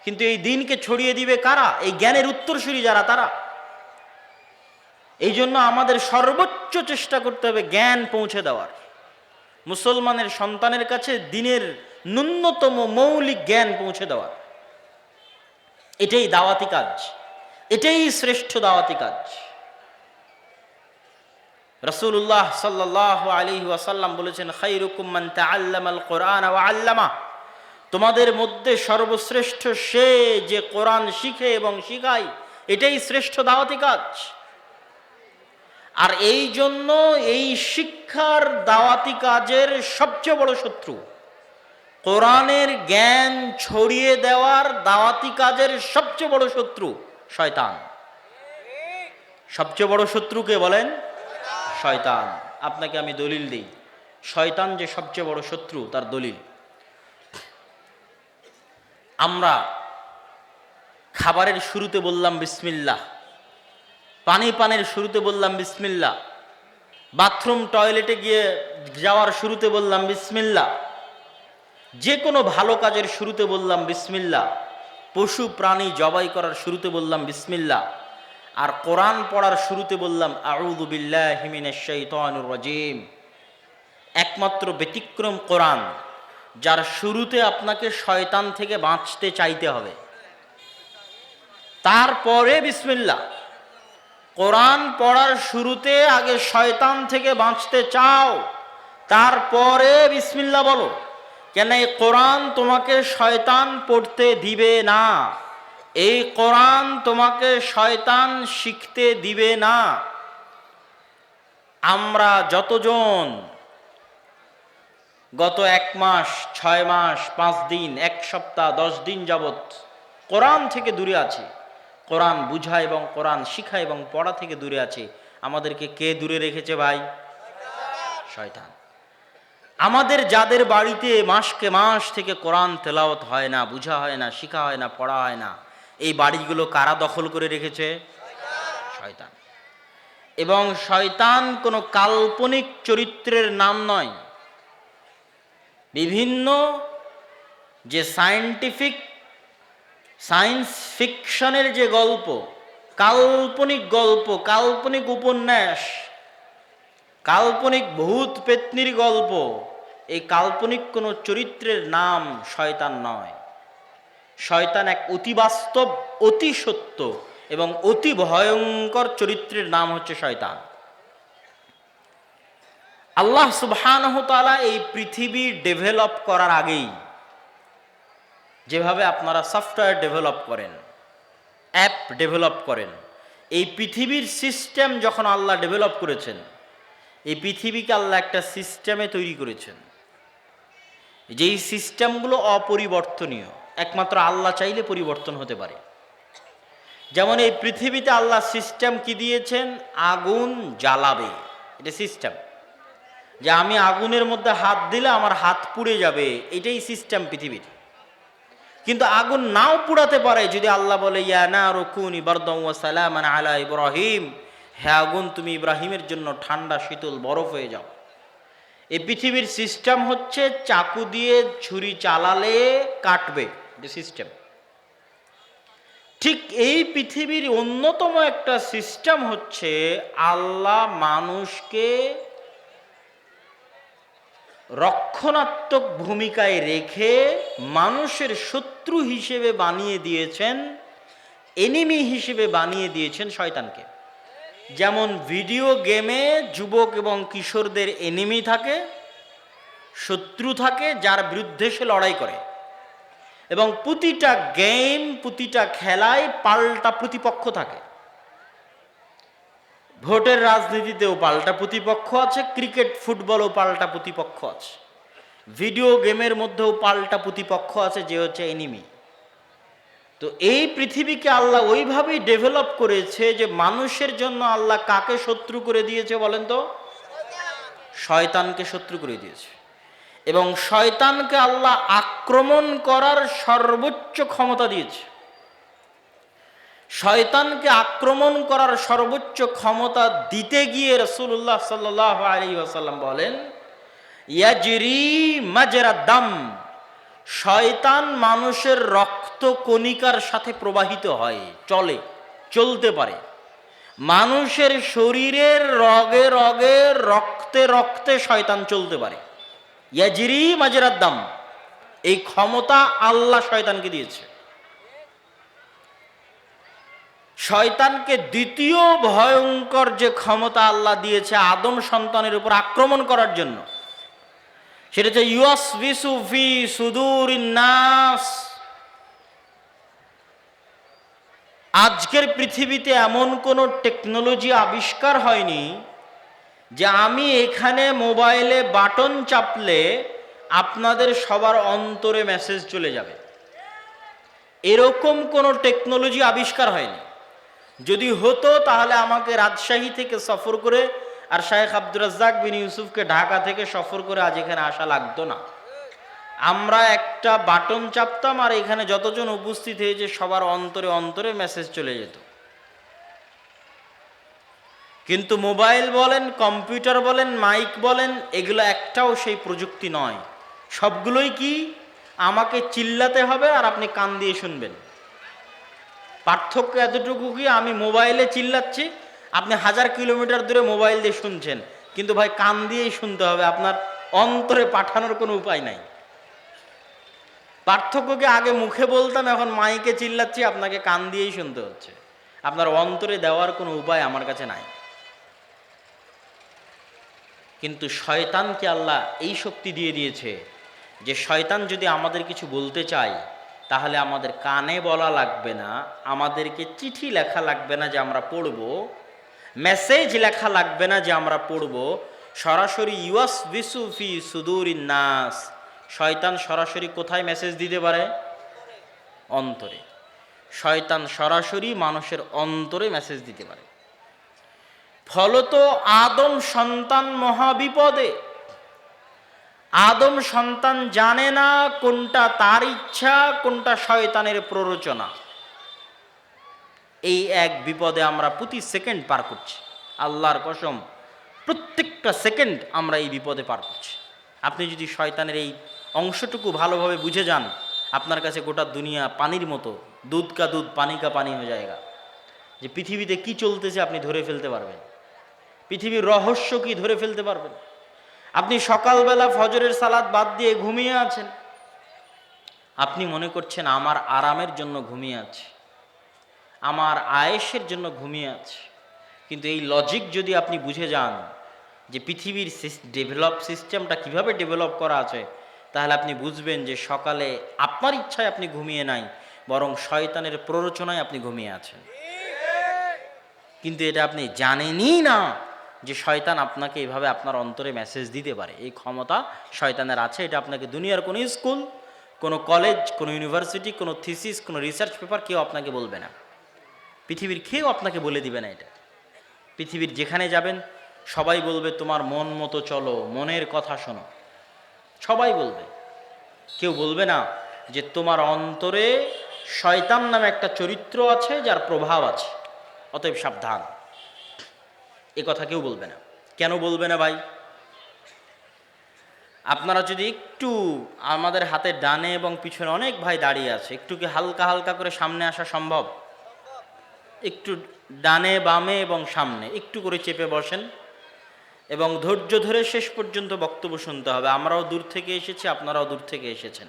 কিন্তু এই দিনকে ছড়িয়ে দিবে কারা? এই জ্ঞানের উত্তরসূরি যারা, তারা। এই জন্য আমাদের সর্বোচ্চ চেষ্টা করতে হবে জ্ঞান পৌঁছে দেওয়ার। মুসলমানের সন্তানের কাছে দ্বীনের ন্যূনতম মৌলিক জ্ঞান পৌঁছে দেওয়ার, এটাই দাওয়াতি কাজ, এটাই শ্রেষ্ঠ দাওয়াতি কাজ। রাসূলুল্লাহ সাল্লাল্লাহু আলাইহি ওয়াসাল্লাম বলেছেন, খায়রুকুম মান তাআল্লামাল কুরআন ওয়া আল্লামা, তোমাদের মধ্যে সর্বশ্রেষ্ঠ সে যে কোরআন শিখে এবং শিখায়, এটাই শ্রেষ্ঠ দাওয়াতি কাজ। আর এই জন্য এই শিক্ষার দাওয়াতি কাজের সবচেয়ে বড় শত্রু, কোরআনের জ্ঞান ছড়িয়ে দেওয়ার দাওয়াতি কাজের সবচেয়ে বড় শত্রু শয়তান। সবচেয়ে বড় শত্রু কে বলেন? শয়তান। আপনাকে আমি দলিল দিই, শয়তান যে সবচেয়ে বড় শত্রু তার দলিল। আমরা খাবারের শুরুতে বললাম বিসমিল্লাহ, পানের শুরুতে বললাম বিসমিল্লাহ, বাথরুম টয়লেটে গিয়ে যাওয়ার শুরুতে বললাম বিসমিল্লাহ, যে কোনো ভালো কাজের শুরুতে বললাম বিসমিল্লাহ, পশু প্রাণী জবাই করার শুরুতে বললাম বিসমিল্লাহ, আর কোরআন পড়ার শুরুতে বললাম আউযু বিল্লাহি মিনাশ শাইতানির রাজিম। একমাত্র ব্যতিক্রম কোরআন, যার শুরুতে আপনাকে শয়তান থেকে বাঁচতে চাইতে হবে, তারপরে বিসমিল্লাহ। কোরআন পড়ার শুরুতে আগে শয়তান থেকে বাঁচতে চাও, তারপরে বিসমিল্লাহ বলো। কেন? এই কোরআন তোমাকে শয়তান পড়তে দিবে না, এই কোরআন তোমাকে শয়তান শিখতে দিবে না। আমরা যতজন গত 1 মাস, 6 মাস, 5 দিন, 1 সপ্তাহ, 10 দিন যাবৎ কোরআন থেকে দূরে আছি, কোরআন বুঝা এবং কোরআন শিখা এবং পড়া থেকে দূরে আছে, আমাদেরকে কে দূরে রেখেছে ভাই? শয়তান। আমাদের যাদের বাড়িতে মাসকে মাস থেকে কোরআন তেলাওয়াত হয় না, বুঝা হয় না, শিখা হয় না, পড়া হয় না, এই বাড়িগুলো কারা দখল করে রেখেছে? শয়তান। এবং শয়তান কোনো কাল্পনিক চরিত্রের নাম নয়। বিভিন্ন যে সায়েন্স ফিকশনের যে গল্প, কাল্পনিক গল্প, কাল্পনিক উপন্যাস, কাল্পনিক ভূত পেত্নির গল্প, এই কাল্পনিক কোনো চরিত্রের নাম শয়তান নয়। শয়তান এক অতি বাস্তব, অতি সত্য এবং অতি ভয়ঙ্কর চরিত্রের নাম হচ্ছে শয়তান। আল্লাহ সুবহানাহু ওয়া তাআলা এই পৃথিবী ডেভেলপ করার আগেই, যেভাবে আপনারা সফটওয়্যার ডেভেলপ করেন, অ্যাপ ডেভেলপ করেন, এই পৃথিবীর সিস্টেম যখন আল্লাহ ডেভেলপ করেছেন, এই পৃথিবীকে আল্লাহ একটা সিস্টেমে তৈরি করেছেন, যেই সিস্টেমগুলো অপরিবর্তনীয়, একমাত্র আল্লাহ চাইলে পরিবর্তন হতে পারে। যেমন এই পৃথিবীতে আল্লাহ সিস্টেম কি দিয়েছেন? আগুন জ্বালাবে, এটা সিস্টেম। যে আমি আগুনের মধ্যে হাত দিলে আমার হাত পুড়ে যাবে, এটাই সিস্টেম পৃথিবীর। কিন্তু আগুন নাও পুড়াতে পারে, যদি আল্লাহ বলে ইয়া নারু কুনি বারদান ওয়া সালামান আলা ইব্রাহিম, হে আগুন তুমি ইব্রাহিমের জন্য ঠান্ডা শীতল বরফ হয়ে যাও। এই পৃথিবীর সিস্টেম হচ্ছে চাকু দিয়ে ছুরি চালালে কাটবে, এটা সিস্টেম। ঠিক এই পৃথিবীর অন্যতম একটা সিস্টেম হচ্ছে আল্লাহ মানুষকে রক্ষণাত্মক ভূমিকায় রেখে মানুষের শত্রু হিসেবে বানিয়ে দিয়েছেন, এনিমি হিসেবে বানিয়ে দিয়েছেন শয়তানকে। যেমন ভিডিও গেমে যুবক এবং কিশোরদের এনিমি থাকে, শত্রু থাকে, যার বিরুদ্ধে সে লড়াই করে, এবং প্রতিটা গেম, প্রতিটা খেলায় পাল্টা প্রতিপক্ষ থাকে। ভোটের রাজনীতিতেও পাল্টা প্রতিপক্ষ আছে, ক্রিকেট ফুটবলও পাল্টা প্রতিপক্ষ আছে, ভিডিও গেমের মধ্যেও পাল্টা প্রতিপক্ষ আছে, যে হচ্ছে এনিমি। তো এই পৃথিবীকে আল্লাহ ওইভাবেই ডেভেলপ করেছে যে মানুষের জন্য আল্লাহ কাকে শত্রু করে দিয়েছে বলেন তো? শয়তানকে শত্রু করে দিয়েছে। এবং শয়তানকে আল্লাহ আক্রমণ করার সর্বোচ্চ ক্ষমতা দিয়েছে। শয়তানকে আক্রমণ করার সর্বোচ্চ ক্ষমতা দিতে গিয়ে রাসূলুল্লাহ সাল্লাল্লাহু আলাইহি ওয়াসাল্লাম বলেন, ইয়াজরি মাজরা দাম, শয়তান মানুষের রক্ত কণিকার সাথে প্রবাহিত হয়, চলতে পারে। মানুষের শরীরের রগে রগে রক্তে রক্তে শয়তান চলতে পারে, ইয়াজরি মাজরাদ দাম। এই ক্ষমতা আল্লাহ শয়তানকে দিয়েছে। শয়তানকে দ্বিতীয় ভয়ঙ্কর যে ক্ষমতা আল্লাহ দিয়েছে আদম সন্তানের উপর আক্রমণ করার জন্য, সেটা হচ্ছে ইউয়াসবিসু ফি সুদুরিন নাস। আজকের পৃথিবীতে এমন কোনো টেকনোলজি আবিষ্কার হয়নি যে আমি এখানে মোবাইলে বাটন চাপলে আপনাদের সবার অন্তরে মেসেজ চলে যাবে। এরকম কোনো টেকনোলজি আবিষ্কার হয়নি। যদি হতো তাহলে আমাকে রাজশাহী থেকে সফর করে আর শায়েখ আব্দুর রাজ্জাক বিন ইউসুফকে ঢাকা থেকে সফর করে আজ এখানে আসা লাগতো না। আমরা একটা বাটন চাপতাম আর এখানে যতজন উপস্থিত হয়েছে সবার অন্তরে অন্তরে মেসেজ চলে যেত। কিন্তু মোবাইল বলেন, কম্পিউটার বলেন, মাইক বলেন, এগুলো একটাও সেই প্রযুক্তি নয়। সবগুলোই কি আমাকে চিল্লাতে হবে আর আপনি কান দিয়ে শুনবেন। পার্থক্য এতটুকু কি, আমি মোবাইলে চিল্লাচ্ছি, আপনি 1000 কিলোমিটার দূরে মোবাইল দিয়ে শুনছেন, কিন্তু ভাই কান দিয়েই শুনতে হবে, আপনার অন্তরে পাঠানোর কোনো উপায় নাই। পার্থক্যকে আগে মুখে বলতাম, এখন মাইকে চিল্লাচ্ছি, আপনাকে কান দিয়েই শুনতে হচ্ছে। আপনার অন্তরে দেওয়ার কোনো উপায় আমার কাছে নাই। কিন্তু শয়তানকে আল্লাহ এই শক্তি দিয়ে দিয়েছে যে শয়তান যদি আমাদের কিছু বলতে চায় তাহলে আমাদের কানে বলা লাগবে না, আমাদেরকে চিঠি লেখা লাগবে না যে আমরা পড়ব, মেসেজ লেখা লাগবে না যে আমরা পড়ব, সরাসরি ইউয়াসবিসু ফি সুদুরিন নাস। শয়তান সরাসরি কোথায় মেসেজ দিতে পারে? অন্তরে। শয়তান সরাসরি মানুষের অন্তরে মেসেজ দিতে পারে। ফলত আদম সন্তান মহাবিপদে। আদম সন্তান জানে না কোনটা তার ইচ্ছা, কোনটা শয়তানের প্ররোচনা। এই এক বিপদে আমরা প্রতি সেকেন্ড পার করছি। আল্লাহর কসম, প্রত্যেকটা সেকেন্ড আমরা এই বিপদে পার করছি। আপনি যদি শয়তানের এই অংশটুকু ভালোভাবে বুঝে যান, আপনার কাছে গোটা দুনিয়া পানির মতো, দুধ কা দুধ পানি কা পানি হয়ে যায়গা। যে পৃথিবীতে কি চলতেছে আপনি ধরে ফেলতে পারবেন, পৃথিবীর রহস্য কি ধরে ফেলতে পারবেন। আপনি সকালবেলা ফজরের সালাত বাদ দিয়ে ঘুমিয়ে আছেন, আপনি মনে করছেন আমার আরামের জন্য ঘুমিয়ে আছে, আমার আয়েশের জন্য ঘুমিয়ে আছে। কিন্তু এই লজিক যদি আপনি বুঝে যান যে পৃথিবীর সিস্টেমটা কিভাবে ডেভেলপ করা আছে, তাহলে আপনি বুঝবেন যে সকালে আপনার ইচ্ছায় আপনি ঘুমিয়ে নাই, বরং শয়তানের প্ররোচনায় আপনি ঘুমিয়ে আছেন। কিন্তু এটা আপনি জানেনই না যে শয়তান আপনাকে এভাবে আপনার অন্তরে মেসেজ দিতে পারে। এই ক্ষমতা শয়তানের আছে। এটা আপনাকে দুনিয়ার কোনো স্কুল, কোনো কলেজ, কোনো ইউনিভার্সিটি, কোনো থিসিস, কোনো রিসার্চ পেপার কেউ আপনাকে বলবে না। পৃথিবীর কেউ আপনাকে বলে দিবে না এটা। পৃথিবীর যেখানে যাবেন সবাই বলবে তোমার মন মতো চলো, মনের কথা শোনো, সবাই বলবে। কেউ বলবে না যে তোমার অন্তরে শয়তান নামে একটা চরিত্র আছে যার প্রভাব আছে, অতএব সাবধান। এ কথা কেউ বলবে না। কেন বলবে না ভাই? আপনারা যদি একটু, আমাদের হাতে ডানে এবং পিছনে অনেক ভাই দাঁড়িয়ে আছে, একটু কি হালকা হালকা করে সামনে আসা সম্ভব? একটু ডানে বামে এবং সামনে একটু করে চেপে বসেন এবং ধৈর্য ধরে শেষ পর্যন্ত বক্তব্য শুনতে হবে। আমরাও দূর থেকে এসেছি, আপনারাও দূর থেকে এসেছেন।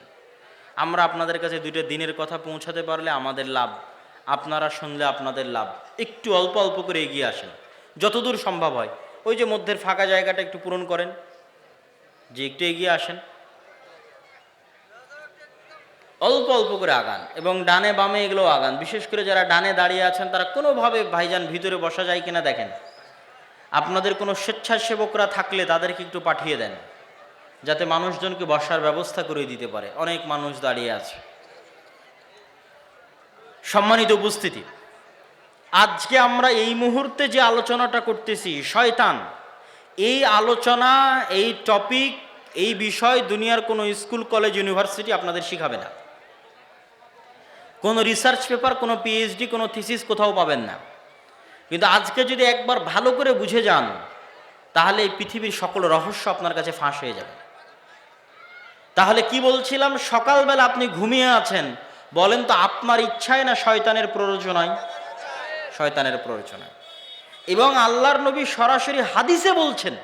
আমরা আপনাদের কাছে দুইটা দিনের কথা পৌঁছাতে পারলে আমাদের লাভ, আপনারা শুনলে আপনাদের লাভ। একটু অল্প অল্প করে এগিয়ে আসেন যতদূর সম্ভব হয়। ওই যে মধ্যের ফাঁকা জায়গাটা একটু পূরণ করেন, যে একটু এগিয়ে আসেন, অল্প অল্প করে আগান এবং ডানে বামে এগুলো আগান। বিশেষ করে যারা ডানে দাঁড়িয়ে আছেন তারা কোনোভাবে ভাইজান ভিতরে বসা যায় কিনা দেখেন। আপনাদের কোনো স্বেচ্ছাসেবকরা থাকলে তাদেরকে একটু পাঠিয়ে দেন, যাতে মানুষজনকে বসার ব্যবস্থা করে দিতে পারে। অনেক মানুষ দাঁড়িয়ে আছে। সম্মানিত উপস্থিতি, আজকে আমরা এই মুহূর্তে যে আলোচনাটা করতেছি শয়তান, এই আলোচনা, এই টপিক, এই বিষয় দুনিয়ার কোনো স্কুল, কলেজ, ইউনিভার্সিটি আপনাদের শিখাবে না। কোনো রিসার্চ পেপার, কোনো পিএইচডি, কোনো থিসিস কোথাও পাবেন না। কিন্তু আজকে যদি একবার ভালো করে বুঝে যান তাহলে এই পৃথিবীর সকল রহস্য আপনার কাছে ফাঁস হয়ে যাবে। তাহলে কি বলছিলাম, সকালবেলা আপনি ঘুমিয়ে আছেন, বলেন তো আপনার ইচ্ছায় না শয়তানের প্ররোচনায়? শয়তানের প্ররোচনায়। এবং আল্লাহর নবী সরাসরি হাদিসে বলছেন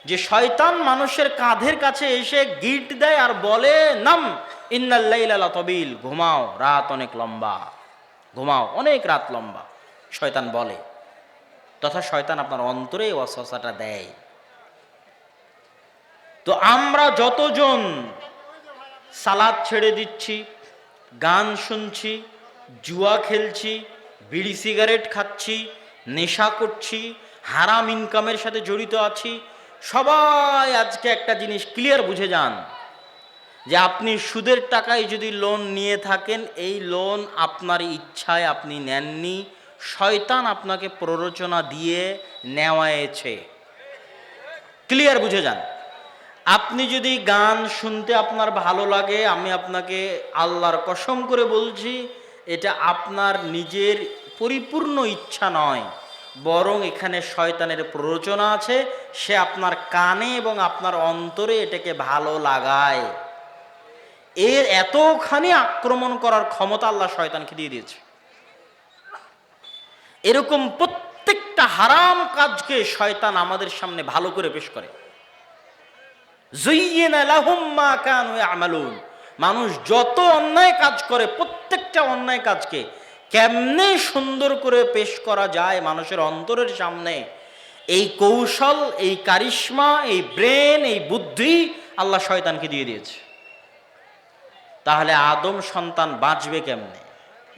যে শয়তান মানুষের কাঁধের কাছে এসে গিট দেয় আর বলে, নাম ইন্নাল লাইলা লাতাবিল, ঘুমাও, রাত অনেক লম্বা, ঘুমাও, অনেক রাত লম্বা, শয়তান বলে। তথা শয়তান আপনার অন্তরে ওয়াসওয়াসাটা দেয়। তো আমরা যতজন সালাত ছেড়ে দিচ্ছি, গান শুনছি, জুয়া খেলছি, বিড়ি সিগারেট খাচ্ছি, নেশা করছি, হারাম ইনকামের সাথে জড়িত আছি, সবাই আজকে একটা জিনিস ক্লিয়ার বুঝে যান যে আপনি সুদের টাকায় যদি লোন নিয়ে থাকেন, এই লোন আপনার ইচ্ছায় আপনি নেননি, শয়তান আপনাকে প্ররোচনা দিয়ে নেওয়ায়েছে। ক্লিয়ার বুঝে যান। আপনি যদি গান শুনতে আপনার ভালো লাগে, আমি আপনাকে আল্লাহর কসম করে বলছি, এটা আপনার নিজের পরিপূর্ণ ইচ্ছা নয়, বরং এখানে শয়তানের প্ররোচনা আছে। সে আপনার কানে এবং আপনার অন্তরে এটাকে ভালো লাগায়। এর এতখানি আক্রমণ করার ক্ষমতা আল্লাহ শয়তানকে দিয়ে দিয়েছে। এরকম প্রত্যেকটা হারাম কাজকে শয়তান আমাদের সামনে ভালো করে পেশ করে। যুয়্যিনা লাহুম মা কানু ইয়ামালুন, মানুষ যত অন্যায় কাজ করে, প্রত্যেকটা অন্যায় কাজকে কেমনে সুন্দর করে পেশ করা যায় মানুষের অন্তরের সামনে, এই কৌশল, এই কারিশমা, এই ব্রেন, এই বুদ্ধি আল্লাহ শয়তানকে দিয়ে দিয়েছে। তাহলে আদম সন্তান বাঁচবে কেমনে?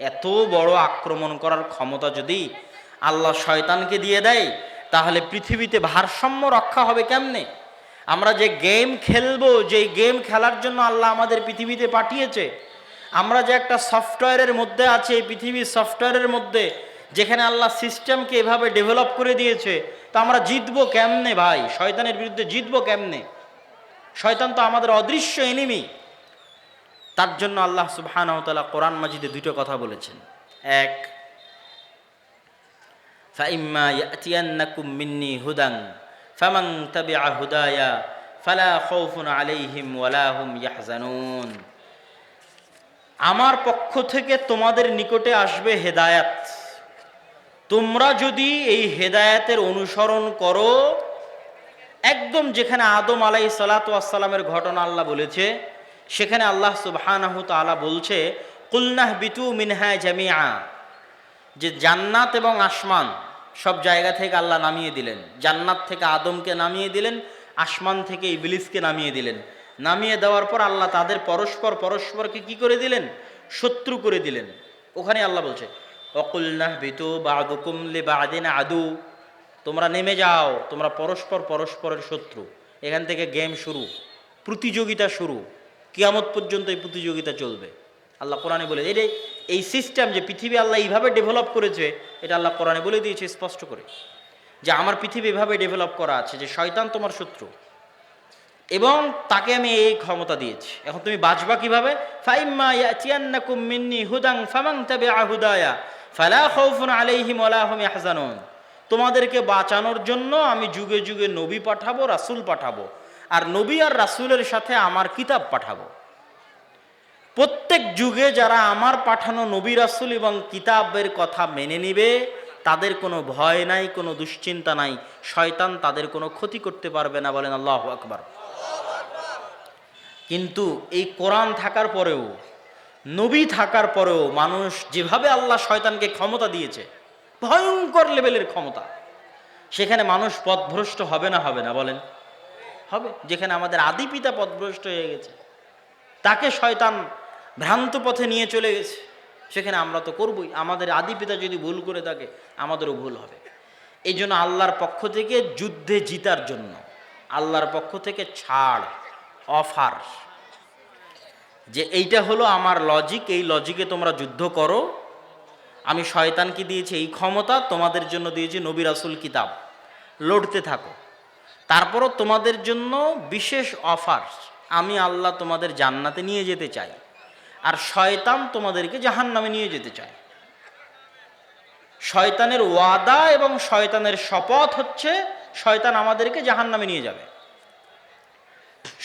এত বড় আক্রমণ করার ক্ষমতা যদি আল্লাহ শয়তানকে দিয়ে দেয়, তাহলে পৃথিবীতে ভারসাম্য রক্ষা হবে কেমনে? আমরা যে গেম খেলবো, যেই গেম খেলার জন্য আল্লাহ আমাদের পৃথিবীতে পাঠিয়েছে, আমরা যে একটা সফটওয়্যারের মধ্যে আছি, এই পৃথিবীর সফটওয়্যারের মধ্যে, যেখানে আল্লাহ সিস্টেমকে এভাবে ডেভেলপ করে দিয়েছে, তো আমরা জিতবো কেমনে ভাই? শয়তানের বিরুদ্ধে জিতবো কেমনে? শয়তান তো আমাদের অদৃশ্য এনিমি। তার জন্য আল্লাহ সুবহানাহু ওয়া তাআলা কোরআন মাজিদে দুটো কথা বলেছেন। এক, ফাইম্মা ইয়াতিয়ান্নাকুম মিন্নি হুদান ফামান তাবিআ হুদায়া ফালা খাউফুন আলাইহিম ওয়ালা হুম ইয়াহজানুন। আমার পক্ষ থেকে তোমাদের নিকটে আসবে হেদায়াত, তোমরা যদি এই হেদায়াতের অনুসরণ করো, একদম যেখানে আদম আলাইহিস সালাতু ওয়াস সালামের ঘটনা আল্লাহ বলেছে, সেখানে আল্লাহ সুবহানাহু তাআলা বলছে, কুলনাহবিতু মিনহা জামিআ, যে জান্নাত এবং আসমান সব জায়গা থেকে আল্লাহ নামিয়ে দিলেন। জান্নাত থেকে আদমকে নামিয়ে দিলেন, আসমান থেকে ইবলিসকে নামিয়ে দিলেন। নামিয়ে দেওয়ার পর আল্লাহ তাদের পরস্পরকে কি করে দিলেন? শত্রু করে দিলেন। ওখানে আল্লাহ বলছে, ওয়াকুলনাহবিতু বা'দুকুম লিবা'দিন আদু, তোমরা নেমে যাও, তোমরা পরস্পরের শত্রু। এখান থেকে গেম শুরু, প্রতিযোগিতা শুরু, কিয়ামত পর্যন্ত এই প্রতিযোগিতা চলবে। আল্লাহ কোরআনে বলে, এই সিস্টেম যে পৃথিবী আল্লাহ এইভাবে ডেভেলপ করেছে, এটা আল্লাহ কোরআনে বলে দিয়েছে স্পষ্ট করে, যে আমার পৃথিবী এভাবে ডেভেলপ করা আছে যে শয়তান তোমার শত্রু এবং তাকে আমি এই ক্ষমতা দিয়েছি। এখন তুমি বাঁচবা কিভাবে? ফাইম্মা ইয়াতিয়ান্নাকুম মিন্নি হুদান ফামান তাবিআ হুদায়া ফালা খাউফুন আলাইহিম ওয়ালা হুম ইয়াহজানুন। তোমাদেরকে বাঁচানোর জন্য আমি যুগে যুগে নবী পাঠাবো, রাসূল পাঠাবো, আর নবী আর রাসূলের সাথে আমার কিতাব পাঠাবো। প্রত্যেক যুগে যারা আমার পাঠানো নবী রাসূল এবং কিতাবের কথা মেনে নিবে, তাদের কোনো ভয় নাই, কোনো দুশ্চিন্তা নাই, শয়তান তাদের কোনো ক্ষতি করতে পারবে না। বলেন আল্লাহু আকবার। কিন্তু এই কোরআন থাকার পরেও, নবী থাকার পরেও মানুষ যেভাবে আল্লাহ শয়তানকে ক্ষমতা দিয়েছে, ভয়ঙ্কর লেভেলের ক্ষমতা, সেখানে মানুষ পথভ্রষ্ট হবে না? হবে না? বলেন হবে। যেখানে আমাদের আদি পিতা পথভ্রষ্ট হয়ে গেছে, তাকে শয়তান ভ্রান্ত পথে নিয়ে চলে গেছে, সেখানে আমরা তো করবই। আমাদের আদি পিতা যদি ভুল করে থাকে, আমাদেরও ভুল হবে। এই জন্য আল্লাহর পক্ষ থেকে যুদ্ধে জিতার জন্য আল্লাহর পক্ষ থেকে ছাড়, অফার, যে এইটা হলো আমার লজিক, এই লজিকে তোমরা যুদ্ধ করো। আমি শয়তানকে দিয়েছি এই ক্ষমতা, তোমাদের জন্য দিয়েছি নবী রাসূল কিতাব, লড়তে থাকো। তারপরও তোমাদের জন্য বিশেষ অফার, আমি আল্লাহ তোমাদের জান্নাতে নিয়ে যেতে চাই, আর শয়তান তোমাদেরকে জাহান্নামে নিয়ে যেতে চায়। শয়তানের ওয়াদা এবং শয়তানের শপথ হচ্ছে, শয়তান আমাদেরকে জাহান্নামে নিয়ে যাবে।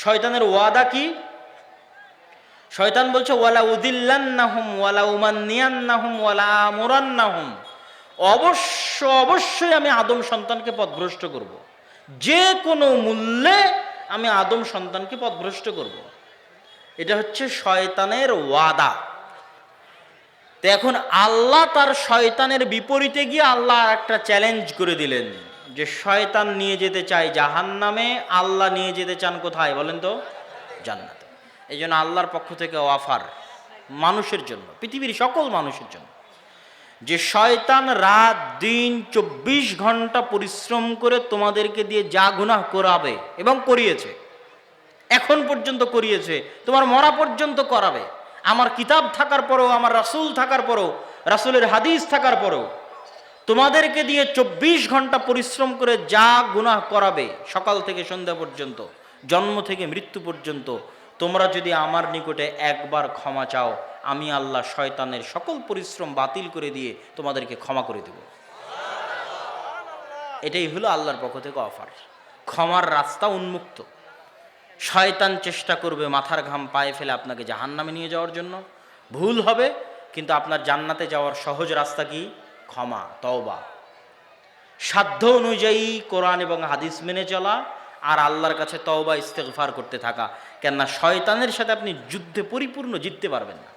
শয়তানের ওয়াদা কি? শয়তান বলছে, ওয়ালা উদিল্লান্নাহুম ওয়ালা উমান্নিয়ান্নাহুম ওয়ালা আমুরান্নাহুম অবশ্যই আমি আদম সন্তানকে পথভ্রষ্ট করব। যে কোনো মূল্যে আমি আদম সন্তানকে পথভ্রষ্ট করব। এটা হচ্ছে শয়তানের ওয়াদা। তো এখন আল্লাহ তার শয়তানের বিপরীতে গিয়ে আল্লাহ একটা চ্যালেঞ্জ করে দিলেন যে শয়তান নিয়ে যেতে চায় জাহান্নামে, আল্লাহ নিয়ে যেতে চান কোথায় বলেন তো? জান্নাতে। এই জন্য আল্লাহর পক্ষ থেকে অফার মানুষের জন্য, পৃথিবীর সকল মানুষের জন্য, যে শয়তান রাত দিন 24 ঘন্টা পরিশ্রম করে তোমাদেরকে দিয়ে যা গুনাহ করাবে এবং করিয়েছে, এখন পর্যন্ত করিয়েছে, তোমার মরা পর্যন্ত করাবে, আমার কিতাব থাকার পরেও, আমার রাসূল থাকার পরেও, রাসূলের হাদিস থাকার পরেও তোমাদেরকে দিয়ে 24 ঘন্টা পরিশ্রম করে যা গুনাহ করাবে, সকাল থেকে সন্ধ্যা পর্যন্ত, জন্ম থেকে মৃত্যু পর্যন্ত, তোমরা যদি আমার নিকটে একবার ক্ষমা চাও, আমি আল্লাহ শয়তানের সকল পরিশ্রম বাতিল করে দিয়ে তোমাদেরকে ক্ষমা করে দেব। এটাই হলো আল্লাহর পক্ষ থেকে অফার। ক্ষমার রাস্তা উন্মুক্ত। শয়তান চেষ্টা করবে মাথার ঘাম পায়ে ফেলে আপনাকে জাহান্নামে নিয়ে যাওয়ার জন্য, ভুল হবে, কিন্তু আপনার জান্নাতে যাওয়ার সহজ রাস্তা কি? ক্ষমা, তওবা, সাধ্য অনুযায়ী কোরআন এবং হাদিস মেনে চলা, আর আল্লাহর কাছে তওবা ইস্তেগফার করতে থাকা। কেননা শয়তানের সাথে আপনি যুদ্ধে পরিপূর্ণ জিততে পারবেন না।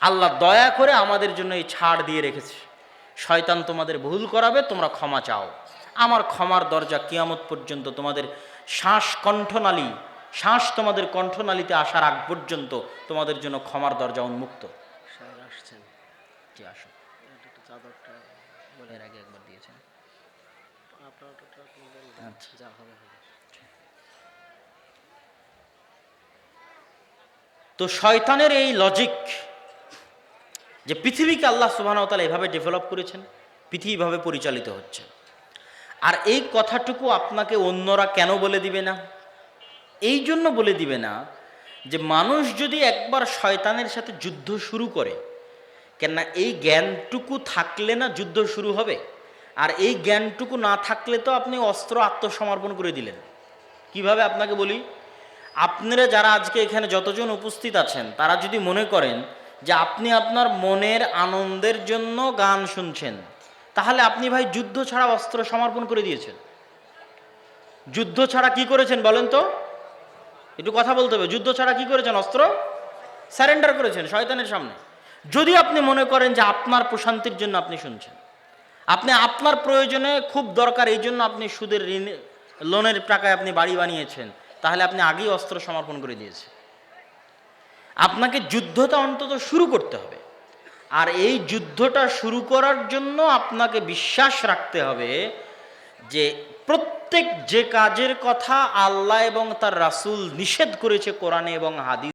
আল্লাহ দয়া করে আমাদের জন্য এই ছাড় দিয়ে রেখেছে, শয়তান তোমাদের ভুল করাবে, তোমরা ক্ষমা চাও, আমার ক্ষমার দরজা কিয়ামত পর্যন্ত, তোমাদের শ্বাস তোমাদের কণ্ঠনালীতে আসার আগ পর্যন্ত তোমাদের জন্য ক্ষমার দরজা উন্মুক্ত। আসছেন জি আসুন। চাদরটা এর আগে একবার দিয়েছেন। আচ্ছা। যা হবে হবে। তো শয়তানের এই লজিক যে পৃথিবীকে আল্লাহ সুবহানাহু ওয়া তাআলা এভাবে ডেভেলপ করেছেন, পৃথিবীভাবে পরিচালিত হচ্ছে, আর এই কথাটুকু আপনাকে অন্যরা কেন বলে দিবে না? এই জন্য বলে দিবে না যে মানুষ যদি একবার শয়তানের সাথে যুদ্ধ শুরু করে, কেননা এই জ্ঞানটুকু থাকলে না যুদ্ধ শুরু হবে, আর এই জ্ঞানটুকু না থাকলে তো আপনি অস্ত্র আত্মসমর্পণ করে দিলেন। কিভাবে আপনাকে বলি, আপনারা যারা আজকে এখানে যতজন উপস্থিত আছেন, তারা যদি মনে করেন যে আপনি আপনার মনের আনন্দের জন্য গান শুনছেন, তাহলে আপনি ভাই যুদ্ধ ছাড়া অস্ত্র সমর্পণ করে দিয়েছেন। যুদ্ধ ছাড়া কি করেছেন বলেন তো? একটু কথা বলতে হবে। যুদ্ধ ছাড়া কি করেছেন? অস্ত্র সারেন্ডার করেছেন শয়তানের সামনে। যদি আপনি মনে করেন যে আপনার প্রশান্তির জন্য আপনি শুনছেন, আপনি আপনার প্রয়োজনে খুব দরকার এই জন্য আপনি সুদের ঋণ লোনের টাকায় আপনি বাড়ি বানিয়েছেন, তাহলে আপনি আগেই অস্ত্র সমর্পণ করে দিয়েছেন। আপনাকে যুদ্ধটা অন্তত শুরু করতে হবে, আর এই যুদ্ধটা শুরু করার জন্য আপনাকে বিশ্বাস রাখতে হবে যে প্রত্যেক যে কাজের কথা আল্লাহ এবং তার রাসূল নিষেধ করেছে কোরআনে এবং হাদিস